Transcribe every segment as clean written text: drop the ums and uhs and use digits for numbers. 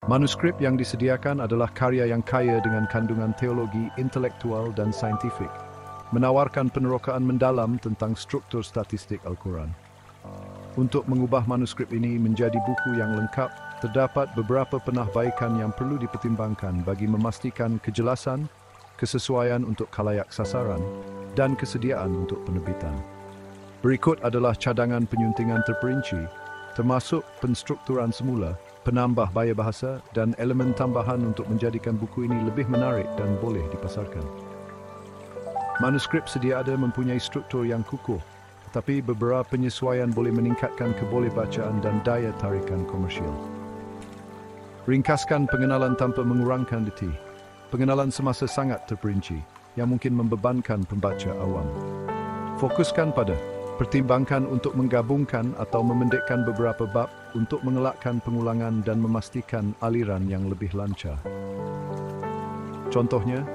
Manuskrip yang disediakan adalah karya yang kaya dengan kandungan teologi, intelektual, dan saintifik, menawarkan penerokaan mendalam tentang struktur statistik Al-Quran. Untuk mengubah manuskrip ini menjadi buku yang lengkap, terdapat beberapa penambahbaikan yang perlu dipertimbangkan bagi memastikan kejelasan, kesesuaian untuk khalayak sasaran, dan kesediaan untuk penerbitan. Berikut adalah cadangan penyuntingan terperinci, termasuk penstrukturan semula, penambah baya bahasa, dan elemen tambahan untuk menjadikan buku ini lebih menarik dan boleh dipasarkan. Manuskrip sedia ada mempunyai struktur yang kukuh, tetapi beberapa penyesuaian boleh meningkatkan kebolehbacaan dan daya tarikan komersial. Ringkaskan pengenalan tanpa mengurangkan detail. Pengenalan semasa sangat terperinci, yang mungkin membebankan pembaca awam. Fokuskan pada pertimbangkan untuk menggabungkan atau memendekkan beberapa bab untuk mengelakkan pengulangan dan memastikan aliran yang lebih lancar. Contohnya,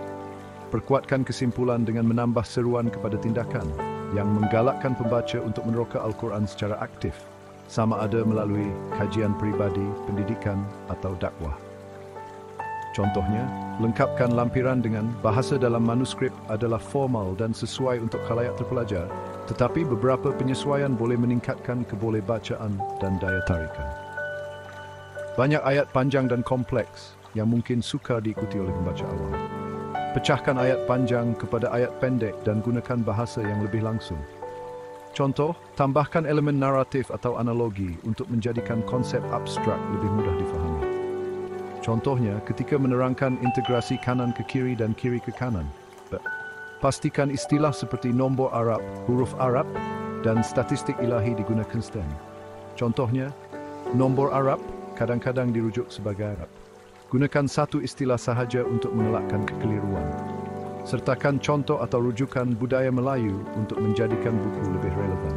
perkuatkan kesimpulan dengan menambah seruan kepada tindakan yang menggalakkan pembaca untuk meneroka Al-Quran secara aktif, sama ada melalui kajian peribadi, pendidikan atau dakwah. Contohnya, lengkapkan lampiran dengan bahasa dalam manuskrip adalah formal dan sesuai untuk khalayak terpelajar, tetapi beberapa penyesuaian boleh meningkatkan kebolehbacaan dan daya tarikan. Banyak ayat panjang dan kompleks yang mungkin sukar diikuti oleh pembaca awam. Pecahkan ayat panjang kepada ayat pendek dan gunakan bahasa yang lebih langsung. Contoh, tambahkan elemen naratif atau analogi untuk menjadikan konsep abstrak lebih mudah difahami. Contohnya, ketika menerangkan integrasi kanan ke kiri dan kiri ke kanan, pastikan istilah seperti nombor Arab, huruf Arab, dan statistik ilahi digunakan stand. Contohnya, nombor Arab kadang-kadang dirujuk sebagai Arab. Gunakan satu istilah sahaja untuk mengelakkan kekeliruan. Sertakan contoh atau rujukan budaya Melayu untuk menjadikan buku lebih relevan.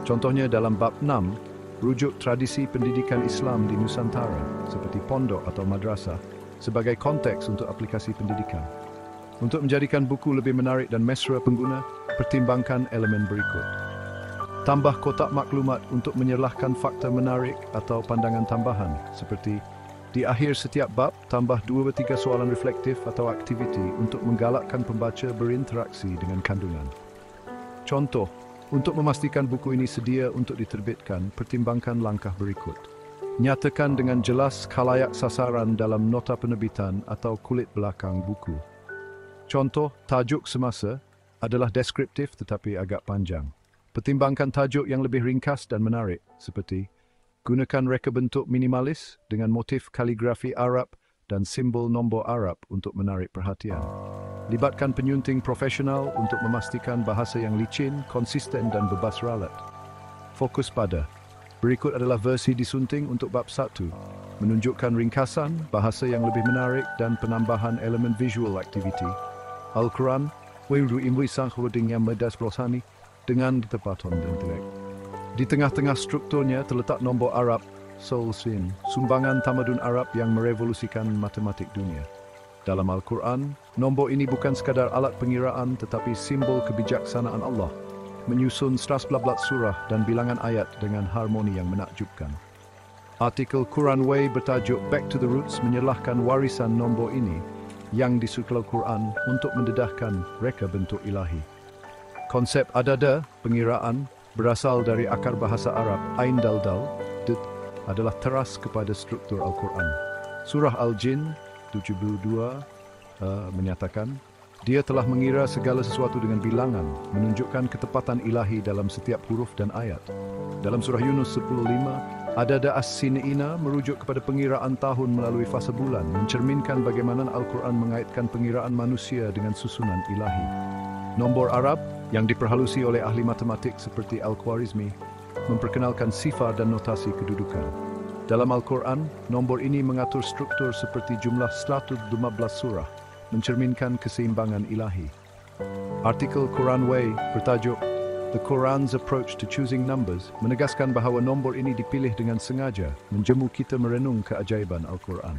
Contohnya dalam bab 6, rujuk tradisi pendidikan Islam di Nusantara, seperti pondok atau madrasah, sebagai konteks untuk aplikasi pendidikan. Untuk menjadikan buku lebih menarik dan mesra pengguna, pertimbangkan elemen berikut. Tambah kotak maklumat untuk menyerlahkan fakta menarik atau pandangan tambahan, seperti di akhir setiap bab, tambah 2-3 soalan reflektif atau aktiviti untuk menggalakkan pembaca berinteraksi dengan kandungan. Contoh, untuk memastikan buku ini sedia untuk diterbitkan, pertimbangkan langkah berikut. Nyatakan dengan jelas khalayak sasaran dalam nota penerbitan atau kulit belakang buku. Contoh, tajuk semasa adalah deskriptif tetapi agak panjang. Pertimbangkan tajuk yang lebih ringkas dan menarik, seperti gunakan reka bentuk minimalis dengan motif kaligrafi Arab dan simbol nombor Arab untuk menarik perhatian. Libatkan penyunting profesional untuk memastikan bahasa yang licin, konsisten dan bebas ralat. Fokus pada. Berikut adalah versi disunting untuk bab 1. Menunjukkan ringkasan, bahasa yang lebih menarik dan penambahan elemen visual activity. Al-Quran, Wiru Imwi Sang Huruding yang Medas Brosani dengan ditepatan dan direct. Di tengah-tengah strukturnya terletak nombor Arab, Sol Sin, sumbangan tamadun Arab yang merevolusikan matematik dunia. Dalam Al-Quran, nombor ini bukan sekadar alat pengiraan tetapi simbol kebijaksanaan Allah, menyusun 114 surah dan bilangan ayat dengan harmoni yang menakjubkan. Artikel Quran Way bertajuk Back to the Roots menyerlahkan warisan nombor ini yang disukai Al-Quran untuk mendedahkan reka bentuk ilahi. Konsep adada, pengiraan, berasal dari akar bahasa Arab Ain Dal-Dal, adalah teras kepada struktur Al-Quran. Surah Al-Jin 72 menyatakan, dia telah mengira segala sesuatu dengan bilangan, menunjukkan ketepatan ilahi dalam setiap huruf dan ayat. Dalam surah Yunus 10:5, adada as-sinina merujuk kepada pengiraan tahun melalui fasa bulan, mencerminkan bagaimana Al-Quran mengaitkan pengiraan manusia dengan susunan ilahi. Nombor Arab yang diperhalusi oleh ahli matematik seperti Al-Khwarizmi memperkenalkan sifar dan notasi kedudukan. Dalam Al-Quran, nombor ini mengatur struktur seperti jumlah 115 surah, mencerminkan keseimbangan ilahi. Artikel Quran Way bertajuk The Quran's Approach to Choosing Numbers menegaskan bahawa nombor ini dipilih dengan sengaja, menjemu kita merenung keajaiban Al-Quran.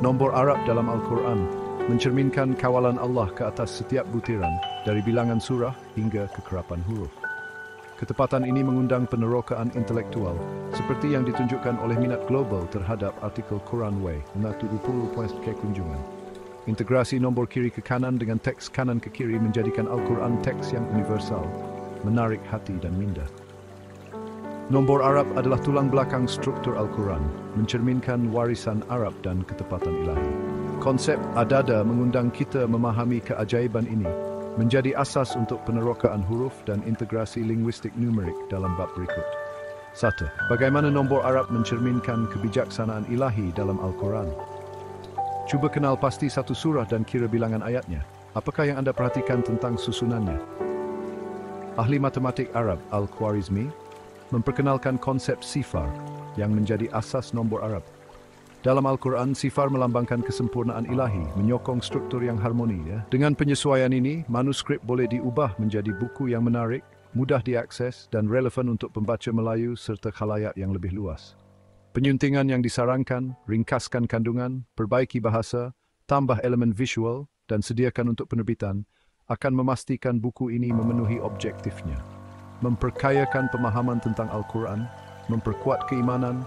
Nombor Arab dalam Al-Quran mencerminkan kawalan Allah ke atas setiap butiran, dari bilangan surah hingga kekerapan huruf. Ketepatan ini mengundang penerokaan intelektual, seperti yang ditunjukkan oleh minat global terhadap artikel Quran Way, 70 poin kunjungan. Integrasi nombor kiri ke kanan dengan teks kanan ke kiri menjadikan Al-Quran teks yang universal, menarik hati dan minda. Nombor Arab adalah tulang belakang struktur Al-Quran, mencerminkan warisan Arab dan ketepatan ilahi. Konsep adada mengundang kita memahami keajaiban ini, menjadi asas untuk penerokaan huruf dan integrasi linguistik numerik dalam bab berikut. 1. Bagaimana nombor Arab mencerminkan kebijaksanaan ilahi dalam Al-Quran? Cuba kenal pasti satu surah dan kira bilangan ayatnya. Apakah yang Anda perhatikan tentang susunannya? Ahli matematik Arab Al-Khwarizmi memperkenalkan konsep sifar yang menjadi asas nombor Arab. Dalam Al-Quran, sifar melambangkan kesempurnaan ilahi, menyokong struktur yang harmoni. Dengan penyesuaian ini, manuskrip boleh diubah menjadi buku yang menarik, mudah diakses, dan relevan untuk pembaca Melayu serta khalayak yang lebih luas. Penyuntingan yang disarankan, ringkaskan kandungan, perbaiki bahasa, tambah elemen visual, dan sediakan untuk penerbitan, akan memastikan buku ini memenuhi objektifnya. Memperkayakan pemahaman tentang Al-Quran, memperkuat keimanan,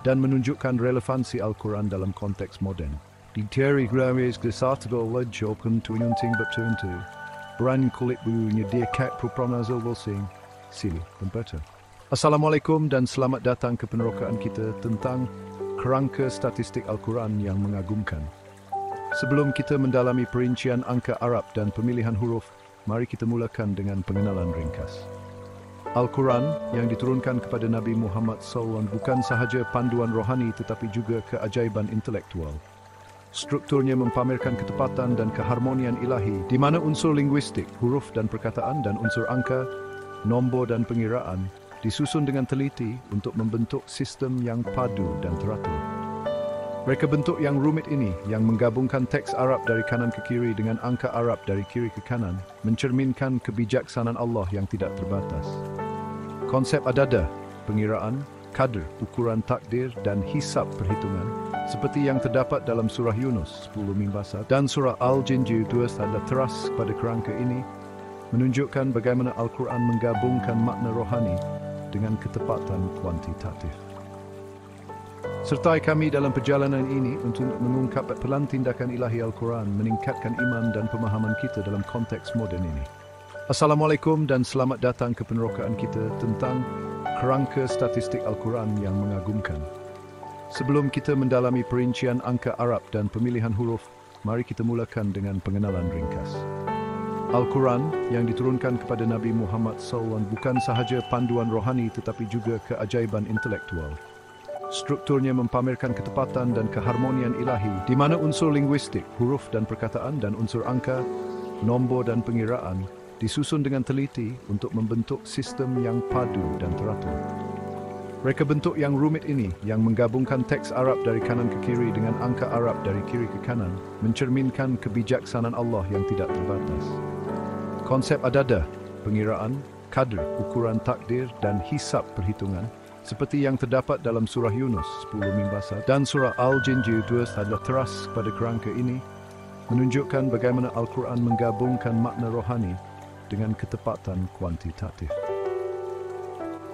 dan menunjukkan relevansi Al-Quran dalam konteks moden. Diteri gramis gesartgal lejopen tunyunting betuntu, beran kulit buunya dia kak propronazol volsing, sili pembaca. Assalamualaikum dan selamat datang ke penerokaan kita tentang kerangka statistik Al-Quran yang mengagumkan. Sebelum kita mendalami perincian angka Arab dan pemilihan huruf, mari kita mulakan dengan pengenalan ringkas. Al-Quran yang diturunkan kepada Nabi Muhammad SAW bukan sahaja panduan rohani tetapi juga keajaiban intelektual. Strukturnya mempamerkan ketepatan dan keharmonian ilahi di mana unsur linguistik, huruf dan perkataan dan unsur angka, nombor dan pengiraan disusun dengan teliti untuk membentuk sistem yang padu dan teratur. Reka bentuk yang rumit ini yang menggabungkan teks Arab dari kanan ke kiri dengan angka Arab dari kiri ke kanan mencerminkan kebijaksanaan Allah yang tidak terbatas. Konsep adada, pengiraan, kadr, ukuran takdir dan hisab perhitungan seperti yang terdapat dalam surah Yunus 10 mimbasa dan surah Al-Jin 2 adalah teras pada kerangka ini menunjukkan bagaimana Al-Quran menggabungkan makna rohani dengan ketepatan kuantitatif. Sertai kami dalam perjalanan ini untuk mengungkap pelan tindakan ilahi Al-Quran meningkatkan iman dan pemahaman kita dalam konteks moden ini. Assalamualaikum dan selamat datang ke penerokaan kita tentang kerangka statistik Al-Quran yang mengagumkan. Sebelum kita mendalami perincian angka Arab dan pemilihan huruf, mari kita mulakan dengan pengenalan ringkas. Al-Quran yang diturunkan kepada Nabi Muhammad SAW bukan sahaja panduan rohani tetapi juga keajaiban intelektual. Strukturnya mempamerkan ketepatan dan keharmonian ilahi di mana unsur linguistik, huruf dan perkataan dan unsur angka, nombor dan pengiraan disusun dengan teliti untuk membentuk sistem yang padu dan teratur. Reka bentuk yang rumit ini yang menggabungkan teks Arab dari kanan ke kiri dengan angka Arab dari kiri ke kanan mencerminkan kebijaksanaan Allah yang tidak terbatas. Konsep adada, pengiraan, kadr, ukuran takdir dan hisab perhitungan seperti yang terdapat dalam surah Yunus 10 mimbasa dan surah Al-Jin 2 adalah teras pada kerangka ini menunjukkan bagaimana Al-Quran menggabungkan makna rohani dengan ketepatan kuantitatif.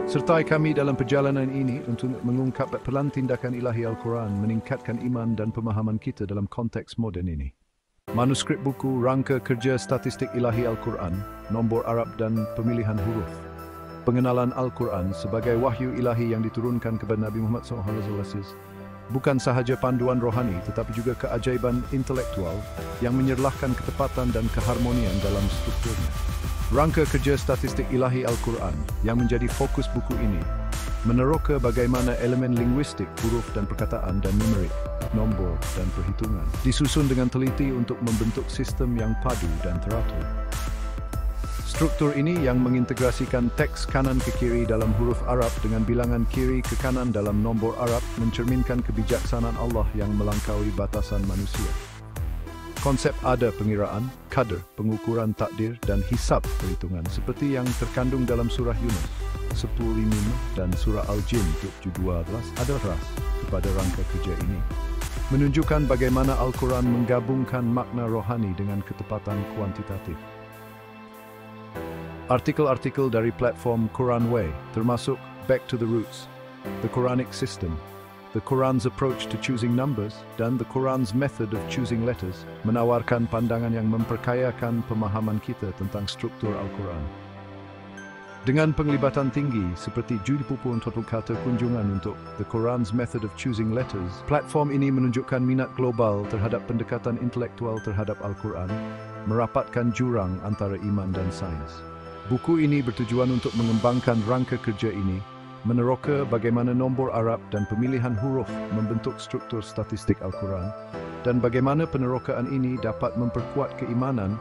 Sertai kami dalam perjalanan ini untuk mengungkap pelan tindakan ilahi Al-Quran meningkatkan iman dan pemahaman kita dalam konteks moden ini. Manuskrip buku Rangka Kerja Statistik Ilahi Al-Quran, Nombor Arab dan Pemilihan Huruf. Pengenalan Al-Quran sebagai wahyu ilahi yang diturunkan kepada Nabi Muhammad SAW bukan sahaja panduan rohani tetapi juga keajaiban intelektual yang menyerlahkan ketepatan dan keharmonian dalam strukturnya. Rangka Kerja Statistik Ilahi Al-Quran yang menjadi fokus buku ini meneroka bagaimana elemen linguistik, huruf dan perkataan dan numerik, nombor dan perhitungan disusun dengan teliti untuk membentuk sistem yang padu dan teratur. Struktur ini yang mengintegrasikan teks kanan ke kiri dalam huruf Arab dengan bilangan kiri ke kanan dalam nombor Arab mencerminkan kebijaksanaan Allah yang melampaui batasan manusia. Konsep ada pengiraan, kadr, pengukuran takdir dan hisab perhitungan seperti yang terkandung dalam surah Yunus 10:5 dan surah Al-Jin 12 adalah ras kepada rangka kerja ini. Menunjukkan bagaimana Al-Quran menggabungkan makna rohani dengan ketepatan kuantitatif. Artikel-artikel dari platform Quran Way, termasuk Back to the Roots, The Quranic System, The Quran's Approach to Choosing Numbers, dan The Quran's Method of Choosing Letters, menawarkan pandangan yang memperkayakan pemahaman kita tentang struktur Al-Quran. Dengan penglibatan tinggi seperti $70 total kata kunjungan untuk The Quran's Method of Choosing Letters, platform ini menunjukkan minat global terhadap pendekatan intelektual terhadap Al-Quran, merapatkan jurang antara iman dan sains. Buku ini bertujuan untuk mengembangkan rangka kerja ini, meneroka bagaimana nombor Arab dan pemilihan huruf membentuk struktur statistik Al-Quran, dan bagaimana penerokaan ini dapat memperkuat keimanan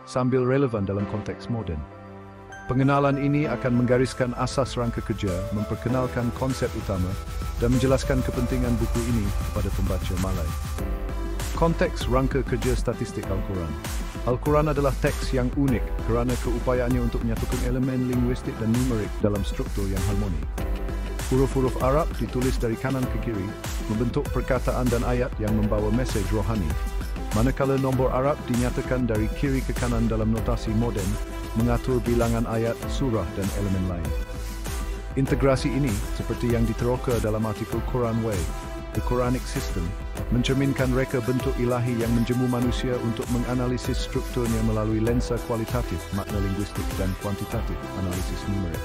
sambil relevan dalam konteks moden. Pengenalan ini akan menggariskan asas rangka kerja, memperkenalkan konsep utama, dan menjelaskan kepentingan buku ini kepada pembaca Malay. Konteks rangka kerja statistik Al-Quran. Al-Quran adalah teks yang unik kerana keupayaannya untuk menyatukan elemen linguistik dan numerik dalam struktur yang harmoni. Huruf-huruf Arab ditulis dari kanan ke kiri, membentuk perkataan dan ayat yang membawa mesej rohani, manakala nombor Arab dinyatakan dari kiri ke kanan dalam notasi moden, mengatur bilangan ayat, surah dan elemen lain. Integrasi ini, seperti yang diteroka dalam artikel Quran Way, The Quranic System, mencerminkan reka bentuk ilahi yang menjemu manusia untuk menganalisis strukturnya melalui lensa kualitatif, makna linguistik dan kuantitatif, analisis numerik.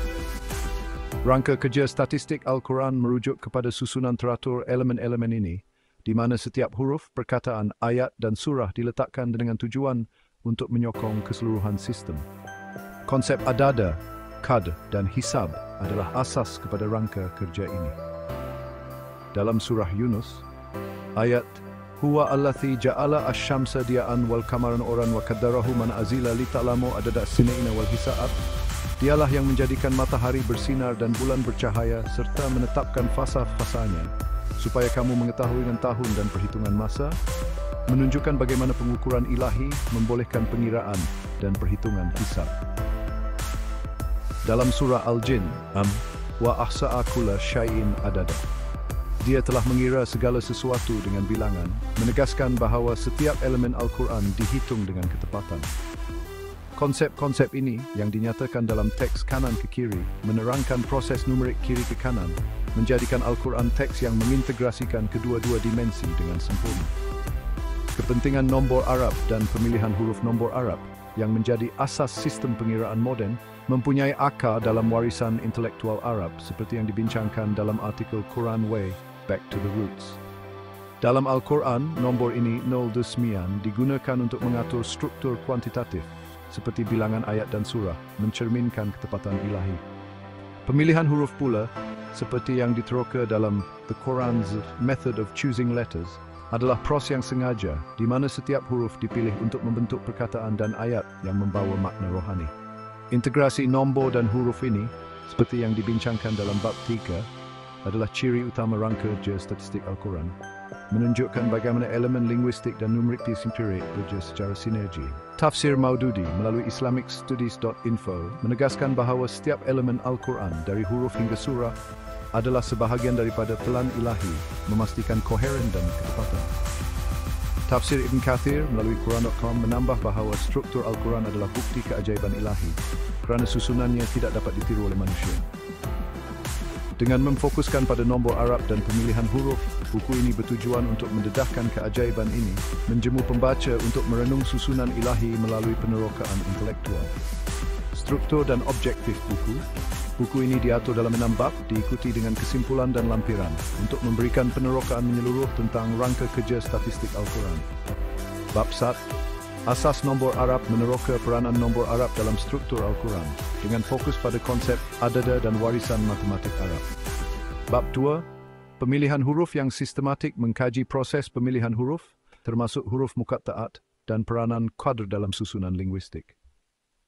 Rangka kerja statistik Al-Quran merujuk kepada susunan teratur elemen-elemen ini, di mana setiap huruf, perkataan, ayat dan surah diletakkan dengan tujuan untuk menyokong keseluruhan sistem. Konsep adada, kad dan hisab adalah asas kepada rangka kerja ini. Dalam surah Yunus, ayat Huwa allazi ja'ala asy-syamsa diya'an wal qamara nuran wa qaddarahu manazila li ta'lamu adada as-sinina wal hisab. Dialah yang menjadikan matahari bersinar dan bulan bercahaya serta menetapkan fasa-fasanya supaya kamu mengetahui dengan tahun dan perhitungan masa, menunjukkan bagaimana pengukuran ilahi membolehkan pengiraan dan perhitungan hisab. Dalam surah Al-Jin, wa ahsa'a kulla syai'in adada. Dia telah mengira segala sesuatu dengan bilangan, menegaskan bahawa setiap elemen Al-Quran dihitung dengan ketepatan. Konsep-konsep ini yang dinyatakan dalam teks kanan ke kiri menerangkan proses numerik kiri ke kanan, menjadikan Al-Quran teks yang mengintegrasikan kedua-dua dimensi dengan sempurna. Kepentingan nombor Arab dan pemilihan huruf nombor Arab yang menjadi asas sistem pengiraan moden mempunyai akar dalam warisan intelektual Arab seperti yang dibincangkan dalam artikel Quran Way, Back to the Roots. Dalam Al-Quran, nombor ini 0 dan 9 digunakan untuk mengatur struktur kuantitatif seperti bilangan ayat dan surah, mencerminkan ketepatan ilahi. Pemilihan huruf pula, seperti yang diteroka dalam The Quran's Method of Choosing Letters, adalah proses yang sengaja di mana setiap huruf dipilih untuk membentuk perkataan dan ayat yang membawa makna rohani. Integrasi nombor dan huruf ini, seperti yang dibincangkan dalam bab 3, adalah ciri utama rangka kerja statistik Al-Quran, menunjukkan bagaimana elemen linguistik dan numerik disimpirik bekerja secara sinergi. Tafsir Maududi melalui islamicstudies.info menegaskan bahawa setiap elemen Al-Quran dari huruf hingga surah adalah sebahagian daripada pelan ilahi, memastikan koheren dan ketepatan. Tafsir Ibn Kathir melalui Quran.com menambah bahawa struktur Al-Quran adalah bukti keajaiban ilahi kerana susunannya tidak dapat ditiru oleh manusia. Dengan memfokuskan pada nombor Arab dan pemilihan huruf, buku ini bertujuan untuk mendedahkan keajaiban ini, menjemu pembaca untuk merenung susunan ilahi melalui penerokaan intelektual. Struktur dan objektif buku ini diatur dalam 6 bab, diikuti dengan kesimpulan dan lampiran, untuk memberikan penerokaan menyeluruh tentang rangka kerja statistik Al-Quran. Bab 1, asas nombor Arab meneroka peranan nombor Arab dalam struktur Al-Quran, dengan fokus pada konsep adada dan warisan matematik Arab. Bab 2, pemilihan huruf yang sistematik mengkaji proses pemilihan huruf, termasuk huruf muqatta'at dan peranan qadr dalam susunan linguistik.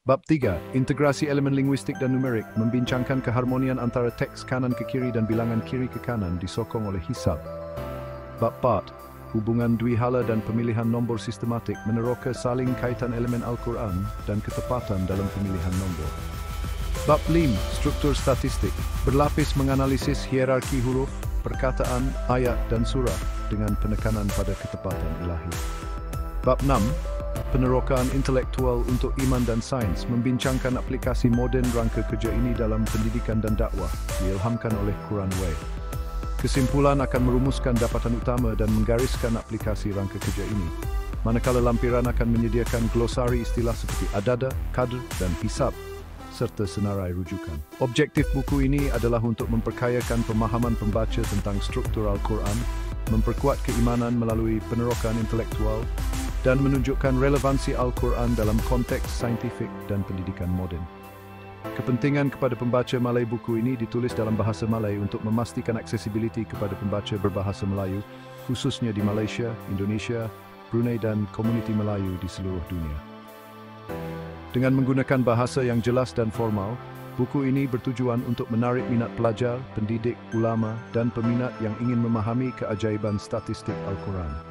Bab 3, integrasi elemen linguistik dan numerik, membincangkan keharmonian antara teks kanan ke kiri dan bilangan kiri ke kanan disokong oleh hisab. Bab 4, hubungan dwihala dan pemilihan nombor sistematik meneroka saling kaitan elemen Al-Quran dan ketepatan dalam pemilihan nombor. Bab 5, struktur statistik, berlapis menganalisis hierarki huruf, perkataan, ayat dan surah dengan penekanan pada ketepatan ilahi. Bab 6. Penerokaan intelektual untuk iman dan sains membincangkan aplikasi moden rangka kerja ini dalam pendidikan dan dakwah, diilhamkan oleh Quran Way. Kesimpulan akan merumuskan dapatan utama dan menggariskan aplikasi rangka kerja ini, manakala lampiran akan menyediakan glosari istilah seperti adada, qadr, dan hisab, serta senarai rujukan. Objektif buku ini adalah untuk memperkayakan pemahaman pembaca tentang struktur Al-Quran, memperkuat keimanan melalui penerokaan intelektual, dan menunjukkan relevansi Al-Quran dalam konteks saintifik dan pendidikan moden. Kepentingan kepada pembaca Malay buku ini ditulis dalam bahasa Malay untuk memastikan aksesibiliti kepada pembaca berbahasa Melayu, khususnya di Malaysia, Indonesia, Brunei dan komuniti Melayu di seluruh dunia. Dengan menggunakan bahasa yang jelas dan formal, buku ini bertujuan untuk menarik minat pelajar, pendidik, ulama, dan peminat yang ingin memahami keajaiban statistik Al-Quran.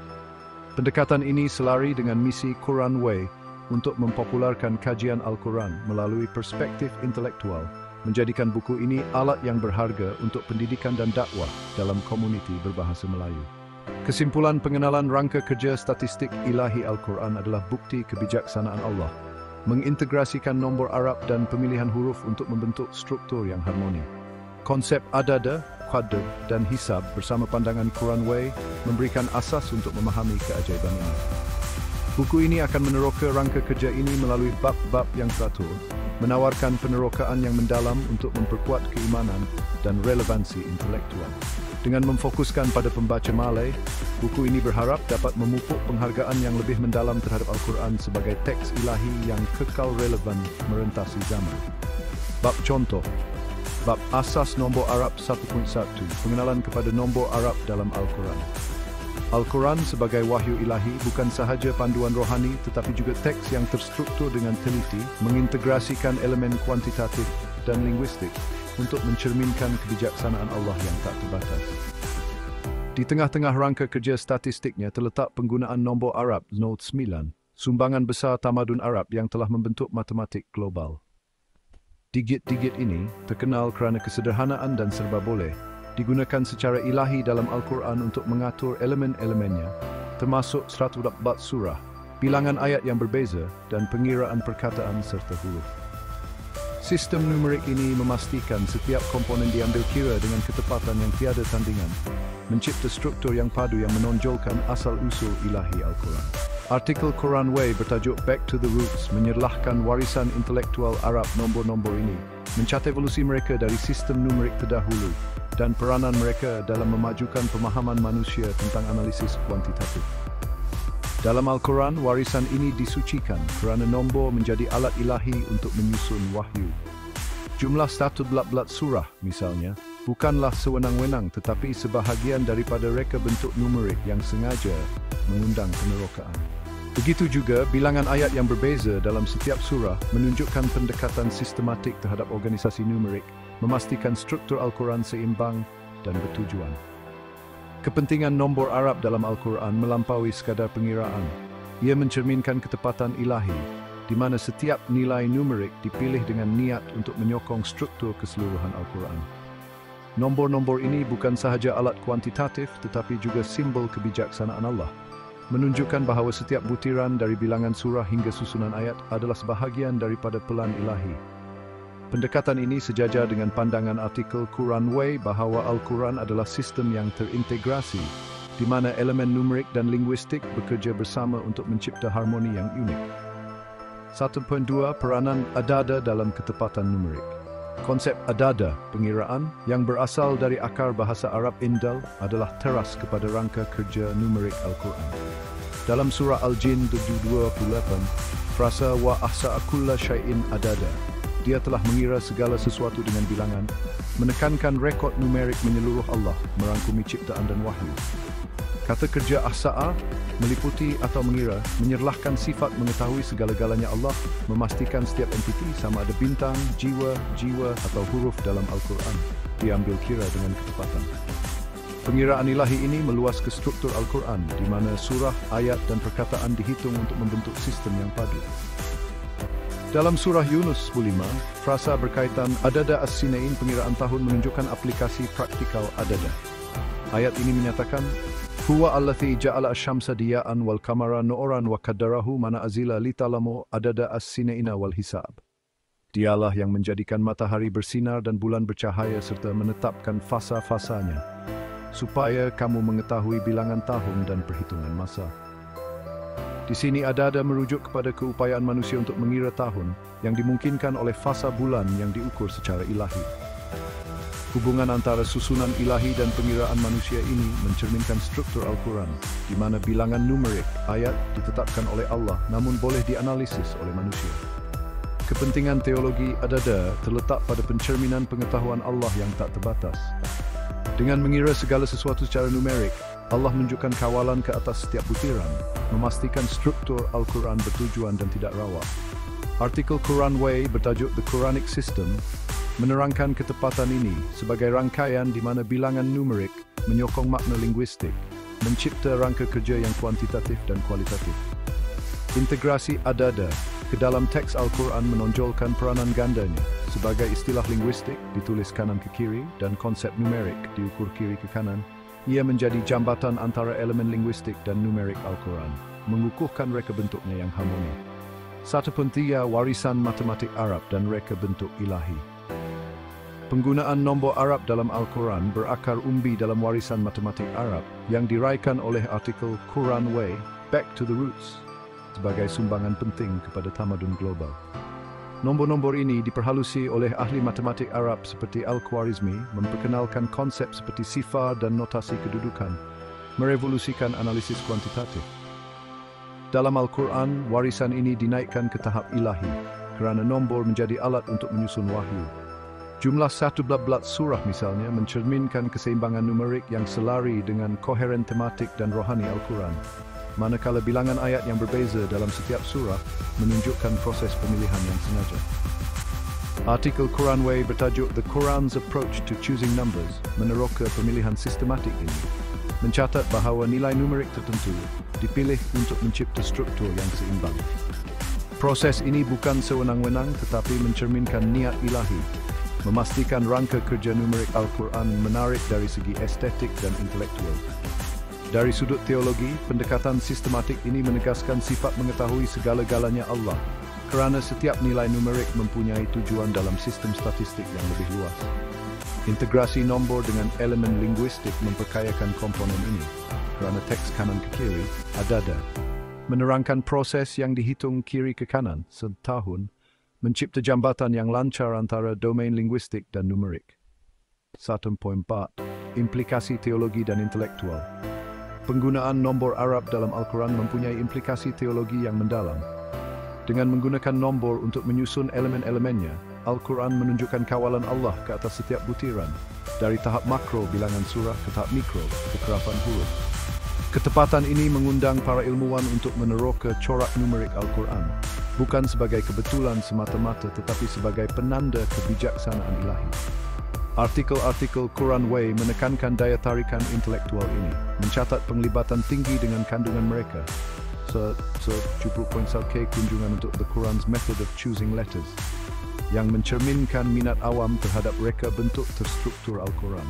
Pendekatan ini selari dengan misi Quran Way untuk mempopularkan kajian Al-Quran melalui perspektif intelektual, menjadikan buku ini alat yang berharga untuk pendidikan dan dakwah dalam komuniti berbahasa Melayu. Kesimpulan pengenalan rangka kerja statistik ilahi Al-Quran adalah bukti kebijaksanaan Allah, mengintegrasikan nombor Arab dan pemilihan huruf untuk membentuk struktur yang harmoni. Konsep adada, qadr, dan hisab bersama pandangan Quran Way memberikan asas untuk memahami keajaiban ini. Buku ini akan meneroka rangka kerja ini melalui bab-bab yang teratur, menawarkan penerokaan yang mendalam untuk memperkuat keimanan dan relevansi intelektual. Dengan memfokuskan pada pembaca Malay, buku ini berharap dapat memupuk penghargaan yang lebih mendalam terhadap Al-Quran sebagai teks ilahi yang kekal relevan merentasi zaman. Bab contoh. Bab Asas Nombor Arab 1.1, pengenalan kepada nombor Arab dalam Al-Quran. Al-Quran sebagai wahyu ilahi bukan sahaja panduan rohani tetapi juga teks yang terstruktur dengan teliti, mengintegrasikan elemen kuantitatif dan linguistik untuk mencerminkan kebijaksanaan Allah yang tak terbatas. Di tengah-tengah rangka kerja statistiknya terletak penggunaan nombor Arab Note 9, sumbangan besar tamadun Arab yang telah membentuk matematik global. Digit-digit ini, terkenal kerana kesederhanaan dan serba boleh, digunakan secara ilahi dalam Al-Quran untuk mengatur elemen-elemennya, termasuk 114 surah, bilangan ayat yang berbeza, dan pengiraan perkataan serta huruf. Sistem numerik ini memastikan setiap komponen diambil kira dengan ketepatan yang tiada tandingan, mencipta struktur yang padu yang menonjolkan asal-usul ilahi Al-Quran. Artikel Quran Way bertajuk Back to the Roots menyerlahkan warisan intelektual Arab nombor-nombor ini, mencatat evolusi mereka dari sistem numerik terdahulu dan peranan mereka dalam memajukan pemahaman manusia tentang analisis kuantitatif. Dalam Al-Quran, warisan ini disucikan kerana nombor menjadi alat ilahi untuk menyusun wahyu. Jumlah 114 surah, misalnya, bukanlah sewenang-wenang tetapi sebahagian daripada reka bentuk numerik yang sengaja mengundang penerokaan. Begitu juga, bilangan ayat yang berbeza dalam setiap surah menunjukkan pendekatan sistematik terhadap organisasi numerik, memastikan struktur Al-Quran seimbang dan bertujuan. Kepentingan nombor Arab dalam Al-Quran melampaui sekadar pengiraan. Ia mencerminkan ketepatan ilahi, di mana setiap nilai numerik dipilih dengan niat untuk menyokong struktur keseluruhan Al-Quran. Nombor-nombor ini bukan sahaja alat kuantitatif tetapi juga simbol kebijaksanaan Allah, menunjukkan bahawa setiap butiran dari bilangan surah hingga susunan ayat adalah sebahagian daripada pelan ilahi. Pendekatan ini sejajar dengan pandangan artikel Quran Way bahawa Al-Quran adalah sistem yang terintegrasi, di mana elemen numerik dan linguistik bekerja bersama untuk mencipta harmoni yang unik. 1.2 Peranan adada dalam ketepatan numerik. Konsep adada, pengiraan, yang berasal dari akar bahasa Arab Indal adalah teras kepada rangka kerja numerik Al-Quran. Dalam surah Al-Jin 728, frasa wa ahsa'a kulla syai'in adada, dia telah mengira segala sesuatu dengan bilangan, menekankan rekod numerik menyeluruh Allah, merangkumi ciptaan dan wahyu. Kata kerja ahsa'a, meliputi atau mengira, menyerlahkan sifat mengetahui segala-galanya Allah, memastikan setiap entiti sama ada bintang, jiwa, atau huruf dalam Al-Quran, diambil kira dengan ketepatan. Pengiraan ilahi ini meluas ke struktur Al-Quran, di mana surah, ayat, dan perkataan dihitung untuk membentuk sistem yang padu. Dalam surah Yunus 10:5, frasa berkaitan adada as-sinain pengiraan tahun menunjukkan aplikasi praktikal adada. Ayat ini menyatakan, Huwa allazi ja'ala asy-syamsa diya'an wal qamara nu'ran wa qaddarahu manazila litalamu adada as-sinina wal hisab. Dialah yang menjadikan matahari bersinar dan bulan bercahaya serta menetapkan fasa-fasanya, supaya kamu mengetahui bilangan tahun dan perhitungan masa. Di sini adada merujuk kepada keupayaan manusia untuk mengira tahun yang dimungkinkan oleh fasa bulan yang diukur secara ilahi. Hubungan antara susunan ilahi dan pengiraan manusia ini mencerminkan struktur Al-Quran, di mana bilangan numerik ayat ditetapkan oleh Allah namun boleh dianalisis oleh manusia. Kepentingan teologi adada terletak pada pencerminan pengetahuan Allah yang tak terbatas. Dengan mengira segala sesuatu secara numerik, Allah menunjukkan kawalan ke atas setiap butiran, memastikan struktur Al-Quran bertujuan dan tidak rawa. Artikel Quran Way bertajuk The Quranic System menerangkan ketepatan ini sebagai rangkaian di mana bilangan numerik menyokong makna linguistik, mencipta rangka kerja yang kuantitatif dan kualitatif. Integrasi adada ke dalam teks Al-Quran menonjolkan peranan gandanya sebagai istilah linguistik ditulis kanan ke kiri dan konsep numerik diukur kiri ke kanan. Ia menjadi jambatan antara elemen linguistik dan numerik Al-Quran, mengukuhkan reka bentuknya yang harmoni. Satu puntia warisan matematik Arab dan reka bentuk ilahi. Penggunaan nombor Arab dalam Al-Quran berakar umbi dalam warisan matematik Arab yang diraikan oleh artikel Quran Way, Back to the Roots, sebagai sumbangan penting kepada tamadun global. Nombor-nombor ini diperhalusi oleh ahli matematik Arab seperti Al-Khwarizmi memperkenalkan konsep seperti sifar dan notasi kedudukan, merevolusikan analisis kuantitatif. Dalam Al-Quran, warisan ini dinaikkan ke tahap ilahi kerana nombor menjadi alat untuk menyusun wahyu. Jumlah 11 surah misalnya mencerminkan keseimbangan numerik yang selari dengan koheren tematik dan rohani Al-Quran, manakala bilangan ayat yang berbeza dalam setiap surah menunjukkan proses pemilihan yang sengaja. Artikel Quran Way bertajuk The Quran's Approach to Choosing Numbers meneroka pemilihan sistematik ini, mencatat bahawa nilai numerik tertentu dipilih untuk mencipta struktur yang seimbang. Proses ini bukan sewenang-wenang tetapi mencerminkan niat ilahi, memastikan rangka kerja numerik Al-Quran menarik dari segi estetik dan intelektual. Dari sudut teologi, pendekatan sistematik ini menegaskan sifat mengetahui segala-galanya Allah, kerana setiap nilai numerik mempunyai tujuan dalam sistem statistik yang lebih luas. Integrasi nombor dengan elemen linguistik memperkayakan komponen ini, kerana teks kanan ke kiri, adada, menerangkan proses yang dihitung kiri ke kanan setahun, mencipta jambatan yang lancar antara domain linguistik dan numerik. 1.4. Implikasi teologi dan intelektual. Penggunaan nombor Arab dalam Al-Quran mempunyai implikasi teologi yang mendalam. Dengan menggunakan nombor untuk menyusun elemen-elemennya, Al-Quran menunjukkan kawalan Allah ke atas setiap butiran, dari tahap makro bilangan surah ke tahap mikro kekerapan huruf. Ketepatan ini mengundang para ilmuwan untuk meneroka corak numerik Al-Quran, bukan sebagai kebetulan semata-mata tetapi sebagai penanda kebijaksanaan ilahi. Artikel-artikel Quran Way menekankan daya tarikan intelektual ini, mencatat penglibatan tinggi dengan kandungan mereka. 70.1K kunjungan untuk The Quran's Method of Choosing Letters, yang mencerminkan minat awam terhadap reka bentuk terstruktur Al-Quran.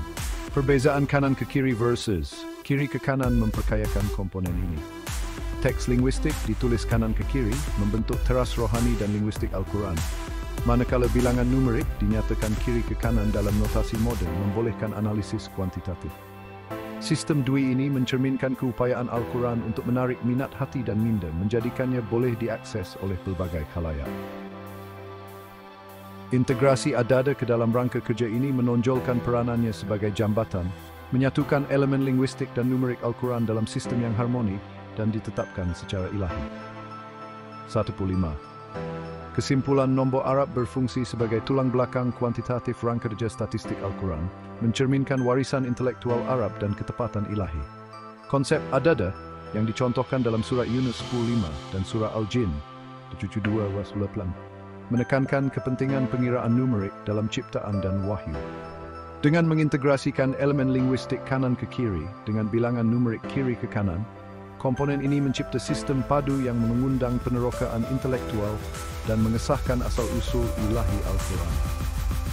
Perbezaan kanan ke kiri versus kiri ke kanan memperkayakan komponen ini. Teks linguistik ditulis kanan ke kiri membentuk teras rohani dan linguistik Al-Quran, manakala bilangan numerik dinyatakan kiri ke kanan dalam notasi modern membolehkan analisis kuantitatif. Sistem dui ini mencerminkan keupayaan Al-Quran untuk menarik minat hati dan minda, menjadikannya boleh diakses oleh pelbagai khalayak. Integrasi adada ke dalam rangka kerja ini menonjolkan peranannya sebagai jambatan, menyatukan elemen linguistik dan numerik Al-Quran dalam sistem yang harmoni dan ditetapkan secara ilahi. 1.5. Kesimpulan nombor Arab berfungsi sebagai tulang belakang kuantitatif rangka kerja statistik Al-Quran, mencerminkan warisan intelektual Arab dan ketepatan ilahi. Konsep adada yang dicontohkan dalam surah Yunus 10:5 dan surah Al-Jin 72:9 menekankan kepentingan pengiraan numerik dalam ciptaan dan wahyu. Dengan mengintegrasikan elemen linguistik kanan ke kiri dengan bilangan numerik kiri ke kanan, komponen ini mencipta sistem padu yang mengundang penerokaan intelektual dan mengesahkan asal-usul ilahi Al-Quran.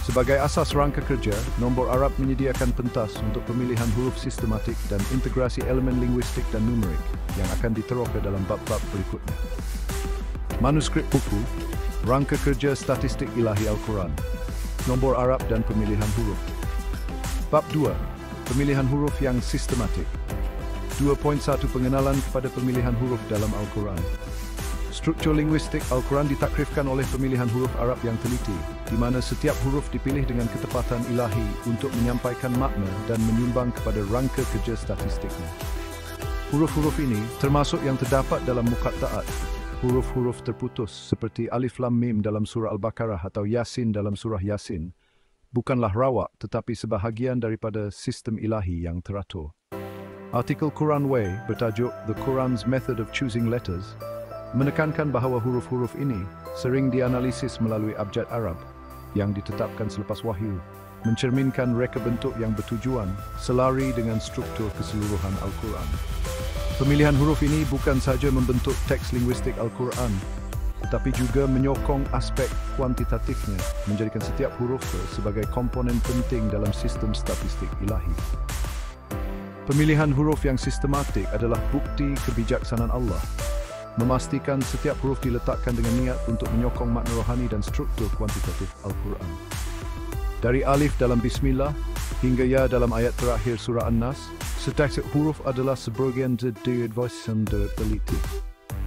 Sebagai asas rangka kerja, nombor Arab menyediakan pentas untuk pemilihan huruf sistematik dan integrasi elemen linguistik dan numerik yang akan diteroka dalam bab-bab berikutnya. Manuskrip buku, Rangka Kerja Statistik Ilahi Al-Quran, Nombor Arab dan Pemilihan Huruf. Bab 2, Pemilihan Huruf yang Sistematik. 2.1 Pengenalan kepada pemilihan huruf dalam Al-Quran. Struktur linguistik Al-Quran ditakrifkan oleh pemilihan huruf Arab yang teliti, di mana setiap huruf dipilih dengan ketepatan ilahi untuk menyampaikan makna dan menyumbang kepada rangka kerja statistiknya. Huruf-huruf ini termasuk yang terdapat dalam muqatta'at, huruf-huruf terputus seperti Alif Lam Mim dalam surah Al-Baqarah atau Yasin dalam surah Yasin, bukanlah rawak tetapi sebahagian daripada sistem ilahi yang teratur. Artikel Quran Way bertajuk The Quran's Method of Choosing Letters menekankan bahawa huruf-huruf ini sering dianalisis melalui abjad Arab yang ditetapkan selepas wahyu, mencerminkan reka bentuk yang bertujuan selari dengan struktur keseluruhan Al-Quran. Pemilihan huruf ini bukan sahaja membentuk teks linguistik Al-Quran, tetapi juga menyokong aspek kuantitatifnya, menjadikan setiap huruf sebagai komponen penting dalam sistem statistik ilahi. Pemilihan huruf yang sistematik adalah bukti kebijaksanaan Allah, memastikan setiap huruf diletakkan dengan niat untuk menyokong makna rohani dan struktur kuantitatif Al-Quran. Dari alif dalam Bismillah hingga ya dalam ayat terakhir surah An-Nas, setiap huruf adalah sebagian dari voice teliti.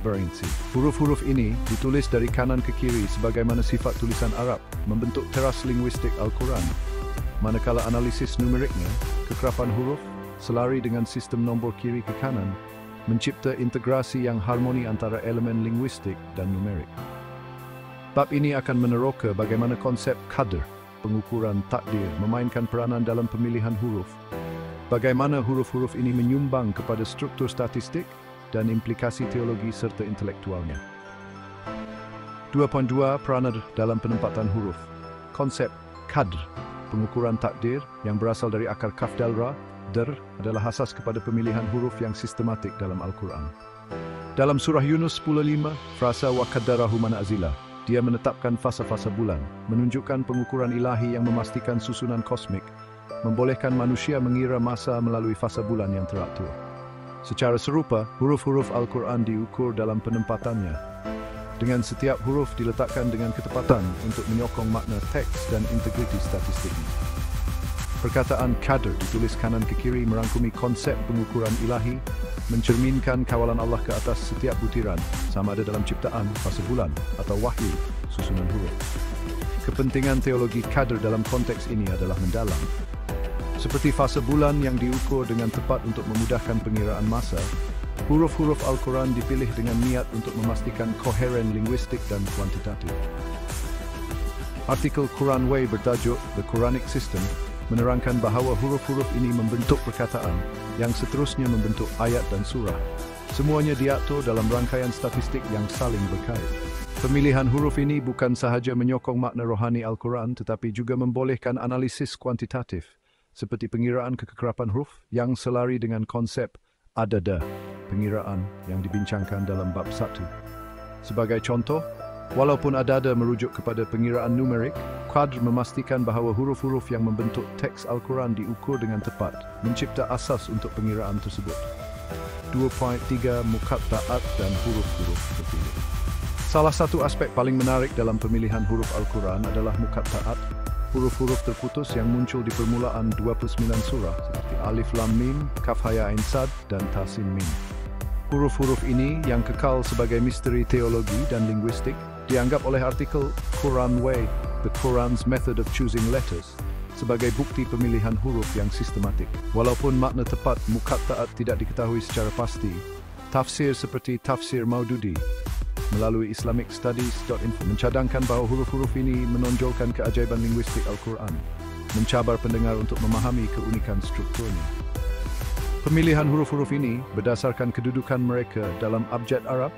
Berinci. Huruf-huruf ini ditulis dari kanan ke kiri sebagaimana sifat tulisan Arab membentuk teras linguistik Al-Quran, manakala analisis numeriknya, kekerapan huruf, selari dengan sistem nombor kiri ke kanan, mencipta integrasi yang harmoni antara elemen linguistik dan numerik. Bab ini akan meneroka bagaimana konsep qadr, pengukuran takdir, memainkan peranan dalam pemilihan huruf, bagaimana huruf-huruf ini menyumbang kepada struktur statistik dan implikasi teologi serta intelektualnya. 2.2 Peranan dalam penempatan huruf. Konsep qadr, pengukuran takdir yang berasal dari akar kaf dal ra, adalah asas kepada pemilihan huruf yang sistematik dalam Al-Quran. Dalam surah Yunus 10:5, frasa wa qaddarahu manazila, dia menetapkan fasa-fasa bulan, menunjukkan pengukuran ilahi yang memastikan susunan kosmik, membolehkan manusia mengira masa melalui fasa bulan yang teratur. Secara serupa, huruf-huruf Al-Quran diukur dalam penempatannya, dengan setiap huruf diletakkan dengan ketepatan untuk menyokong makna teks dan integriti statistiknya. Perkataan qadr ditulis kanan ke kiri merangkumi konsep pengukuran ilahi, mencerminkan kawalan Allah ke atas setiap butiran, sama ada dalam ciptaan, fasa bulan, atau wahyu, susunan huruf. Kepentingan teologi qadr dalam konteks ini adalah mendalam. Seperti fasa bulan yang diukur dengan tepat untuk memudahkan pengiraan masa, huruf-huruf Al-Quran dipilih dengan niat untuk memastikan koheren linguistik dan kuantitatif. Artikel Quran Way bertajuk The Quranic System menerangkan bahawa huruf-huruf ini membentuk perkataan yang seterusnya membentuk ayat dan surah. Semuanya diatur dalam rangkaian statistik yang saling berkait. Pemilihan huruf ini bukan sahaja menyokong makna rohani Al-Quran tetapi juga membolehkan analisis kuantitatif seperti pengiraan kekerapan huruf yang selari dengan konsep adada, pengiraan yang dibincangkan dalam bab 1. Sebagai contoh, walaupun adada merujuk kepada pengiraan numerik, qadr memastikan bahawa huruf-huruf yang membentuk teks Al-Quran diukur dengan tepat, mencipta asas untuk pengiraan tersebut. 2.3 Muqatta'at dan huruf-huruf terpilih. Salah satu aspek paling menarik dalam pemilihan huruf Al-Quran adalah Muqatta'at, huruf-huruf terputus yang muncul di permulaan 29 surah seperti Alif Lam Mim, Kaf Ha Ya Ain Sad, dan Ta Sin Mim. Huruf-huruf ini yang kekal sebagai misteri teologi dan linguistik dianggap oleh artikel Quran Way, The Quran's Method of Choosing Letters, sebagai bukti pemilihan huruf yang sistematik. Walaupun makna tepat muqatta'at tidak diketahui secara pasti, tafsir seperti Tafsir Maududi melalui islamicstudies.info mencadangkan bahawa huruf-huruf ini menonjolkan keajaiban linguistik Al-Quran, mencabar pendengar untuk memahami keunikan strukturnya. Pemilihan huruf-huruf ini berdasarkan kedudukan mereka dalam abjad Arab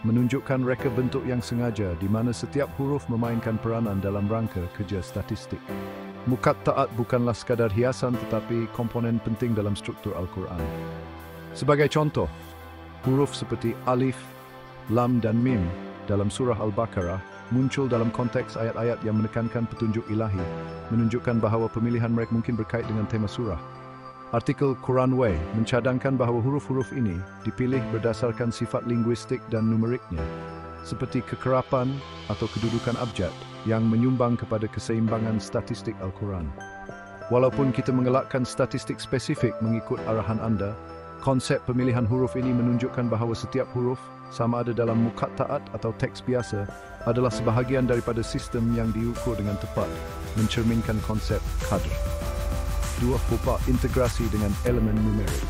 menunjukkan reka bentuk yang sengaja di mana setiap huruf memainkan peranan dalam rangka kerja statistik. Muqatta'at bukanlah sekadar hiasan tetapi komponen penting dalam struktur Al-Quran. Sebagai contoh, huruf seperti Alif, Lam dan Mim dalam surah Al-Baqarah muncul dalam konteks ayat-ayat yang menekankan petunjuk ilahi, menunjukkan bahawa pemilihan mereka mungkin berkait dengan tema surah. Artikel Quran Way mencadangkan bahawa huruf-huruf ini dipilih berdasarkan sifat linguistik dan numeriknya, seperti kekerapan atau kedudukan abjad yang menyumbang kepada keseimbangan statistik Al-Quran. Walaupun kita mengelakkan statistik spesifik mengikut arahan anda, konsep pemilihan huruf ini menunjukkan bahawa setiap huruf, sama ada dalam muqatta'at atau teks biasa, adalah sebahagian daripada sistem yang diukur dengan tepat, mencerminkan konsep qadr. 2. Integrasi dengan elemen numerik.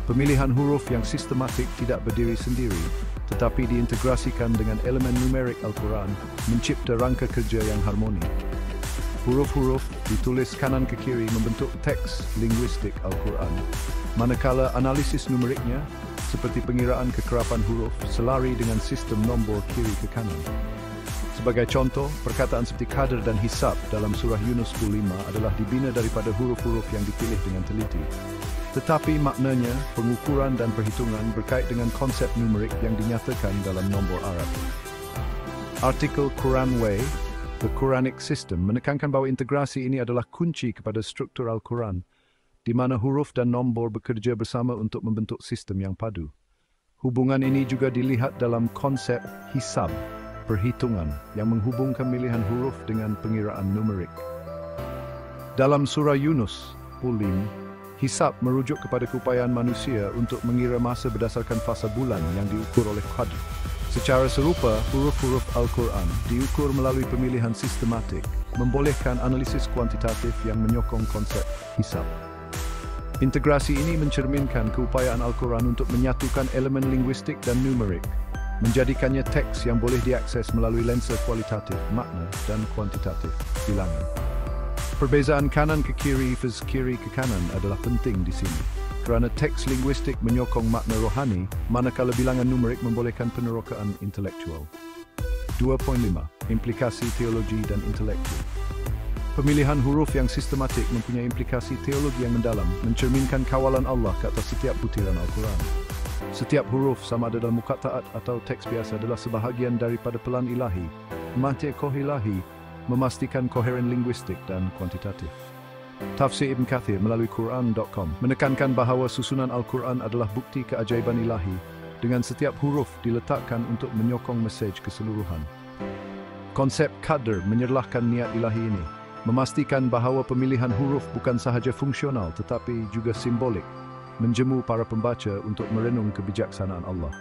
Pemilihan huruf yang sistematik tidak berdiri sendiri, tetapi diintegrasikan dengan elemen numerik Al-Quran, mencipta rangka kerja yang harmoni. Huruf-huruf ditulis kanan ke kiri membentuk teks linguistik Al-Quran, manakala analisis numeriknya, seperti pengiraan kekerapan huruf, selari dengan sistem nombor kiri ke kanan. Sebagai contoh, perkataan seperti qadr dan hisab dalam surah Yunus 5 adalah dibina daripada huruf-huruf yang dipilih dengan teliti. Tetapi maknanya, pengukuran dan perhitungan berkait dengan konsep numerik yang dinyatakan dalam nombor Arab. Artikel Quran Way, The Quranic System, menekankan bahawa integrasi ini adalah kunci kepada struktur Al-Quran, di mana huruf dan nombor bekerja bersama untuk membentuk sistem yang padu. Hubungan ini juga dilihat dalam konsep hisab, perhitungan yang menghubungkan pemilihan huruf dengan pengiraan numerik. Dalam surah Yunus 5, hisab merujuk kepada keupayaan manusia untuk mengira masa berdasarkan fasa bulan yang diukur oleh qadr. Secara serupa, huruf-huruf Al-Quran diukur melalui pemilihan sistematik, membolehkan analisis kuantitatif yang menyokong konsep hisab. Integrasi ini mencerminkan keupayaan Al-Quran untuk menyatukan elemen linguistik dan numerik, menjadikannya teks yang boleh diakses melalui lensa kualitatif, makna, dan kuantitatif bilangan. Perbezaan kanan ke kiri versus kiri ke kanan adalah penting di sini, kerana teks linguistik menyokong makna rohani, manakala bilangan numerik membolehkan penerokaan intelektual. 2.5. Implikasi teologi dan intelektual. Pemilihan huruf yang sistematik mempunyai implikasi teologi yang mendalam, mencerminkan kawalan Allah ke atas setiap butiran Al-Quran. Setiap huruf, sama ada dalam muqatta'at atau teks biasa, adalah sebahagian daripada pelan ilahi, mantiq ilahi, memastikan koheren linguistik dan kuantitatif. Tafsir Ibn Kathir melalui Quran.com menekankan bahawa susunan Al-Quran adalah bukti keajaiban ilahi, dengan setiap huruf diletakkan untuk menyokong mesej keseluruhan. Konsep qadr menyerlahkan niat ilahi ini, memastikan bahawa pemilihan huruf bukan sahaja fungsional tetapi juga simbolik, menjemu para pembaca untuk merenung kebijaksanaan Allah.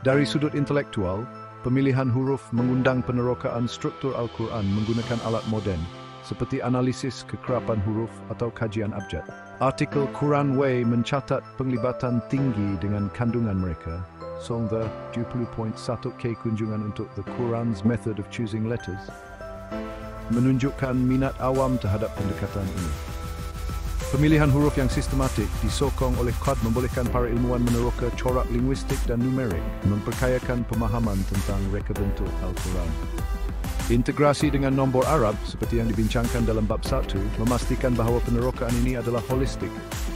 Dari sudut intelektual, pemilihan huruf mengundang penerokaan struktur Al-Quran menggunakan alat moden, seperti analisis kekerapan huruf atau kajian abjad. Artikel Quran Way mencatat penglibatan tinggi dengan kandungan mereka. Songda 70.1K kunjungan untuk The Quran's Method of Choosing Letters, menunjukkan minat awam terhadap pendekatan ini. Pemilihan huruf yang sistematik disokong oleh qadr membolehkan para ilmuwan meneroka corak linguistik dan numerik, memperkayakan pemahaman tentang reka bentuk Al-Quran. Integrasi dengan nombor Arab, seperti yang dibincangkan dalam bab 1, memastikan bahawa penerokaan ini adalah holistik,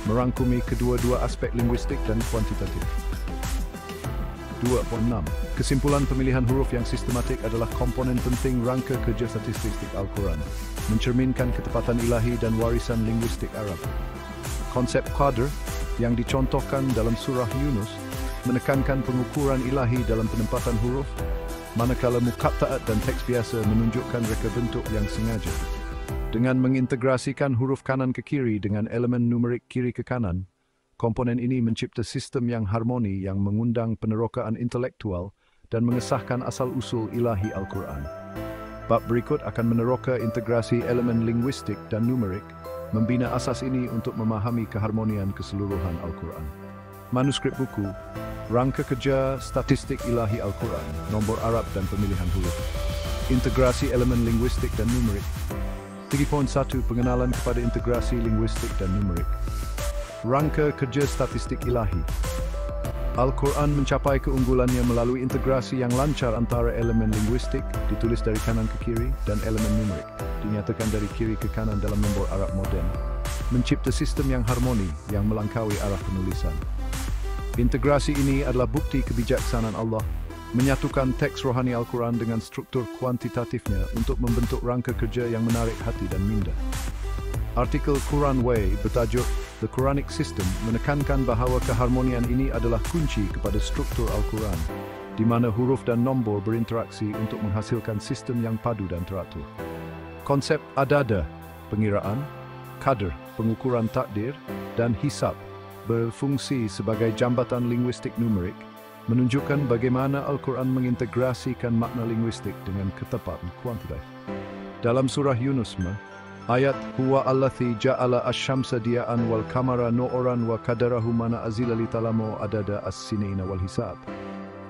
merangkumi kedua-dua aspek linguistik dan kuantitatif. 2.6. Kesimpulan pemilihan huruf yang sistematik adalah komponen penting rangka kerja statistik Al-Quran, mencerminkan ketepatan ilahi dan warisan linguistik Arab. Konsep qadr yang dicontohkan dalam surah Yunus menekankan pengukuran ilahi dalam penempatan huruf, manakala muqatta'at dan teks biasa menunjukkan reka bentuk yang sengaja. Dengan mengintegrasikan huruf kanan ke kiri dengan elemen numerik kiri ke kanan, komponen ini mencipta sistem yang harmoni yang mengundang penerokaan intelektual dan mengesahkan asal-usul ilahi Al-Quran. Bab berikut akan meneroka integrasi elemen linguistik dan numerik, membina asas ini untuk memahami keharmonian keseluruhan Al-Quran. Manuskrip buku, Rangka Kerja Statistik Ilahi Al-Quran, Nombor Arab dan Pemilihan Huruf. Integrasi elemen linguistik dan numerik. 3.1 Pengenalan kepada integrasi linguistik dan numerik. Rangka kerja statistik ilahi. Al-Quran mencapai keunggulannya melalui integrasi yang lancar antara elemen linguistik, ditulis dari kanan ke kiri, dan elemen numerik, dinyatakan dari kiri ke kanan dalam nombor Arab moden, mencipta sistem yang harmoni yang melangkaui arah penulisan. Integrasi ini adalah bukti kebijaksanaan Allah, menyatukan teks rohani Al-Quran dengan struktur kuantitatifnya untuk membentuk rangka kerja yang menarik hati dan minda. Artikel Quran Way bertajuk The Quranic System menekankan bahawa keharmonian ini adalah kunci kepada struktur Al-Quran, di mana huruf dan nombor berinteraksi untuk menghasilkan sistem yang padu dan teratur. Konsep adada, pengiraan, qadr, pengukuran takdir, dan hisab berfungsi sebagai jambatan linguistik numerik, menunjukkan bagaimana Al-Quran mengintegrasikan makna linguistik dengan ketepatan kuantitatif. Dalam surah Yunus, ayat huwa allazi ja'ala asy-syamsa diya'an wal qamara nu'ran wa qadarahu manazila litalamu adada as-sinina wal hisab.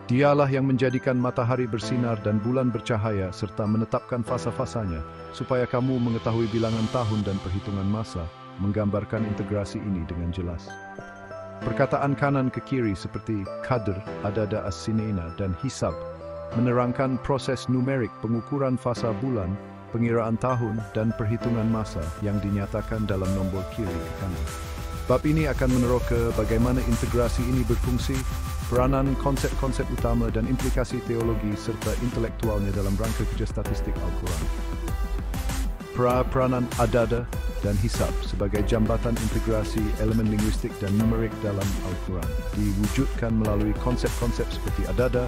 Dialah yang menjadikan matahari bersinar dan bulan bercahaya serta menetapkan fasa-fasanya supaya kamu mengetahui bilangan tahun dan perhitungan masa, menggambarkan integrasi ini dengan jelas. Perkataan kanan ke kiri seperti qadr, adada as-sinina, dan hisab menerangkan proses numerik pengukuran fasa bulan, pengiraan tahun, dan perhitungan masa yang dinyatakan dalam nombor kiri ke kanan. Bab ini akan meneroka bagaimana integrasi ini berfungsi, peranan konsep-konsep utama dan implikasi teologi serta intelektualnya dalam rangka kerja statistik Al-Quran. Peranan adada dan hisab sebagai jambatan integrasi elemen linguistik dan numerik dalam Al-Quran diwujudkan melalui konsep-konsep seperti adada,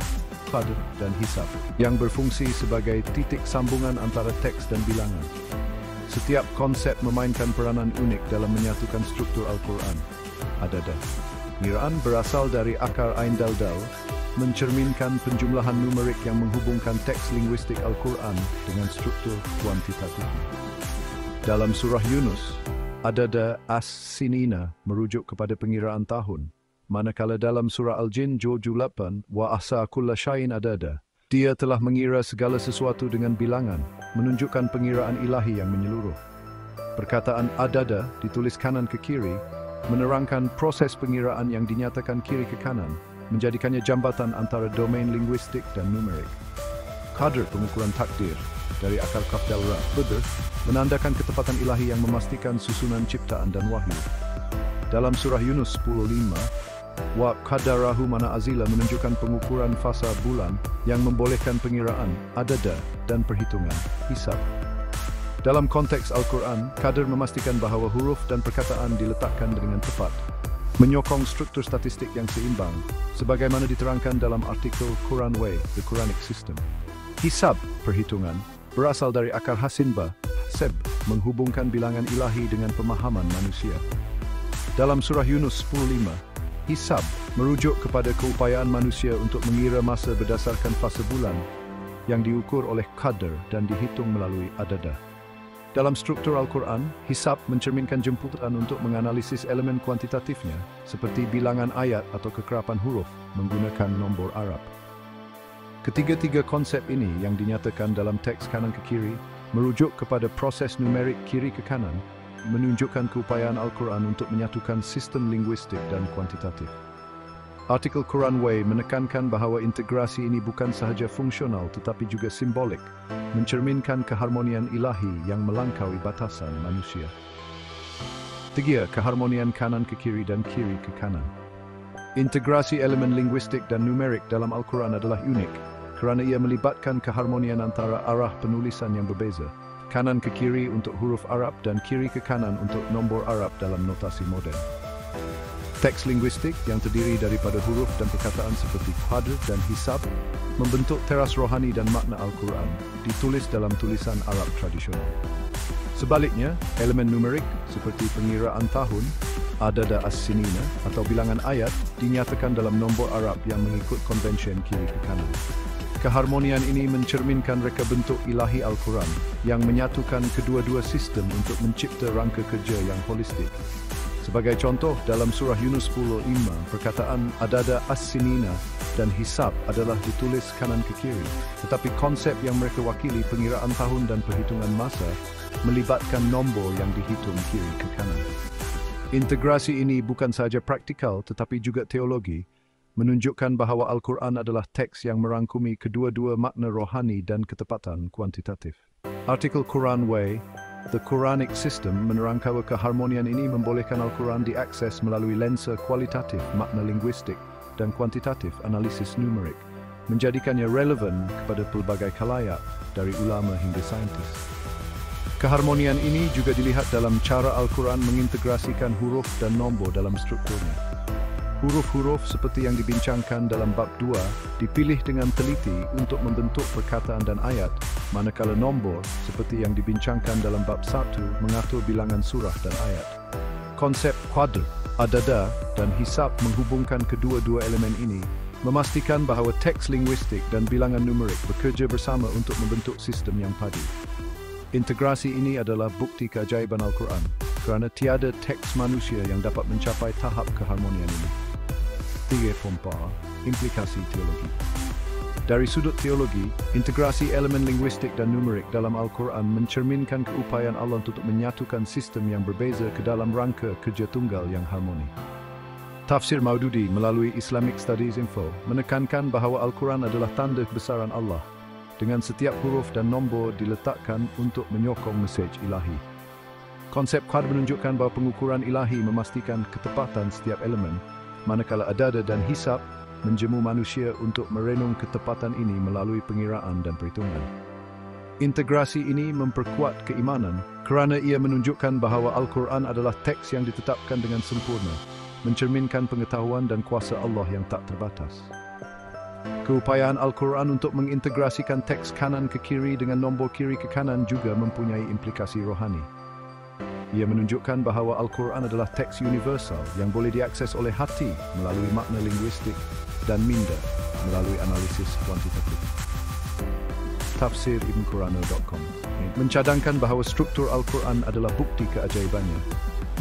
qadr, dan hisab yang berfungsi sebagai titik sambungan antara teks dan bilangan. Setiap konsep memainkan peranan unik dalam menyatukan struktur Al-Quran. Adada, pengiraan berasal dari akar Ain Dal-Dal, mencerminkan penjumlahan numerik yang menghubungkan teks linguistik Al-Quran dengan struktur kuantitatif. Dalam surah Yunus, adada as-sinina merujuk kepada pengiraan tahun, manakala dalam surah Al-Jin 78, wa ahsa kulla syai'in adada, dia telah mengira segala sesuatu dengan bilangan, menunjukkan pengiraan ilahi yang menyeluruh. Perkataan adada ditulis kanan ke kiri, menerangkan proses pengiraan yang dinyatakan kiri ke kanan, menjadikannya jambatan antara domain linguistik dan numerik. Qadr, pengukuran takdir, dari akar kaf dal ra, qadr, menandakan ketepatan ilahi yang memastikan susunan ciptaan dan wahyu. Dalam surah Yunus 10:5, wa qadarahu manazila menunjukkan pengukuran fasa bulan yang membolehkan pengiraan, adada, dan perhitungan, hisab. Dalam konteks Al-Quran, qadr memastikan bahawa huruf dan perkataan diletakkan dengan tepat, menyokong struktur statistik yang seimbang, sebagaimana diterangkan dalam artikel Quran Way, The Quranic System. Hisab, perhitungan, berasal dari akar hasinba, seb, menghubungkan bilangan ilahi dengan pemahaman manusia. Dalam surah Yunus 10:5, hisab merujuk kepada keupayaan manusia untuk mengira masa berdasarkan fasa bulan yang diukur oleh qadr dan dihitung melalui adada. Dalam struktur Al-Quran, hisab mencerminkan jemputan untuk menganalisis elemen kuantitatifnya, seperti bilangan ayat atau kekerapan huruf menggunakan nombor Arab. Ketiga-tiga konsep ini yang dinyatakan dalam teks kanan ke kiri merujuk kepada proses numerik kiri ke kanan, menunjukkan keupayaan Al-Quran untuk menyatukan sistem linguistik dan kuantitatif. Artikel Quran Way menekankan bahawa integrasi ini bukan sahaja fungsional tetapi juga simbolik, mencerminkan keharmonian ilahi yang melangkaui batasan manusia. 3. Keharmonian kanan ke kiri dan kiri ke kanan. Integrasi elemen linguistik dan numerik dalam Al-Quran adalah unik kerana ia melibatkan keharmonian antara arah penulisan yang berbeza, kanan ke kiri untuk huruf Arab dan kiri ke kanan untuk nombor Arab dalam notasi moden. Teks linguistik yang terdiri daripada huruf dan perkataan seperti qadr dan hisab membentuk teras rohani dan makna Al-Quran, ditulis dalam tulisan Arab tradisional. Sebaliknya, elemen numerik seperti pengiraan tahun, adada as-sinina, atau bilangan ayat dinyatakan dalam nombor Arab yang mengikut konvensyen kiri ke kanan. Keharmonian ini mencerminkan reka bentuk ilahi Al-Quran yang menyatukan kedua-dua sistem untuk mencipta rangka kerja yang holistik. Sebagai contoh, dalam surah Yunus 10:5, perkataan adada as-sinina dan hisab adalah ditulis kanan ke kiri, tetapi konsep yang mereka wakili, pengiraan tahun dan perhitungan masa, melibatkan nombor yang dihitung kiri ke kanan. Integrasi ini bukan sahaja praktikal tetapi juga teologi, menunjukkan bahawa Al-Quran adalah teks yang merangkumi kedua-dua makna rohani dan ketepatan kuantitatif. Artikel Quran Way, The Quranic System menerangkan keharmonian ini membolehkan Al-Quran diakses melalui lensa kualitatif makna linguistik dan kuantitatif analisis numerik, menjadikannya relevan kepada pelbagai khalayak, dari ulama hingga saintis. Keharmonian ini juga dilihat dalam cara Al-Quran mengintegrasikan huruf dan nombor dalam strukturnya. Huruf-huruf seperti yang dibincangkan dalam bab 2 dipilih dengan teliti untuk membentuk perkataan dan ayat, manakala nombor seperti yang dibincangkan dalam bab 1 mengatur bilangan surah dan ayat. Konsep qadr, adada, dan hisab menghubungkan kedua-dua elemen ini, memastikan bahawa teks linguistik dan bilangan numerik bekerja bersama untuk membentuk sistem yang padu. Integrasi ini adalah bukti keajaiban Al-Quran, kerana tiada teks manusia yang dapat mencapai tahap keharmonian ini. 3. Implikasi teologi. Dari sudut teologi, integrasi elemen linguistik dan numerik dalam Al-Quran mencerminkan keupayaan Allah untuk menyatukan sistem yang berbeza ke dalam rangka kerja tunggal yang harmoni. Tafsir Maududi melalui Islamic Studies Info menekankan bahawa Al-Quran adalah tanda kebesaran Allah, dengan setiap huruf dan nombor diletakkan untuk menyokong mesej ilahi. Konsep qadr menunjukkan bahawa pengukuran ilahi memastikan ketepatan setiap elemen, manakala adada dan hisab menjemu manusia untuk merenung ketepatan ini melalui pengiraan dan perhitungan. Integrasi ini memperkuat keimanan kerana ia menunjukkan bahawa Al-Quran adalah teks yang ditetapkan dengan sempurna, mencerminkan pengetahuan dan kuasa Allah yang tak terbatas. Keupayaan Al-Quran untuk mengintegrasikan teks kanan ke kiri dengan nombor kiri ke kanan juga mempunyai implikasi rohani. Ia menunjukkan bahawa Al-Quran adalah teks universal yang boleh diakses oleh hati melalui makna linguistik dan minda melalui analisis kuantitatif. Tafsir ibnqurano.com mencadangkan bahawa struktur Al-Quran adalah bukti keajaibannya,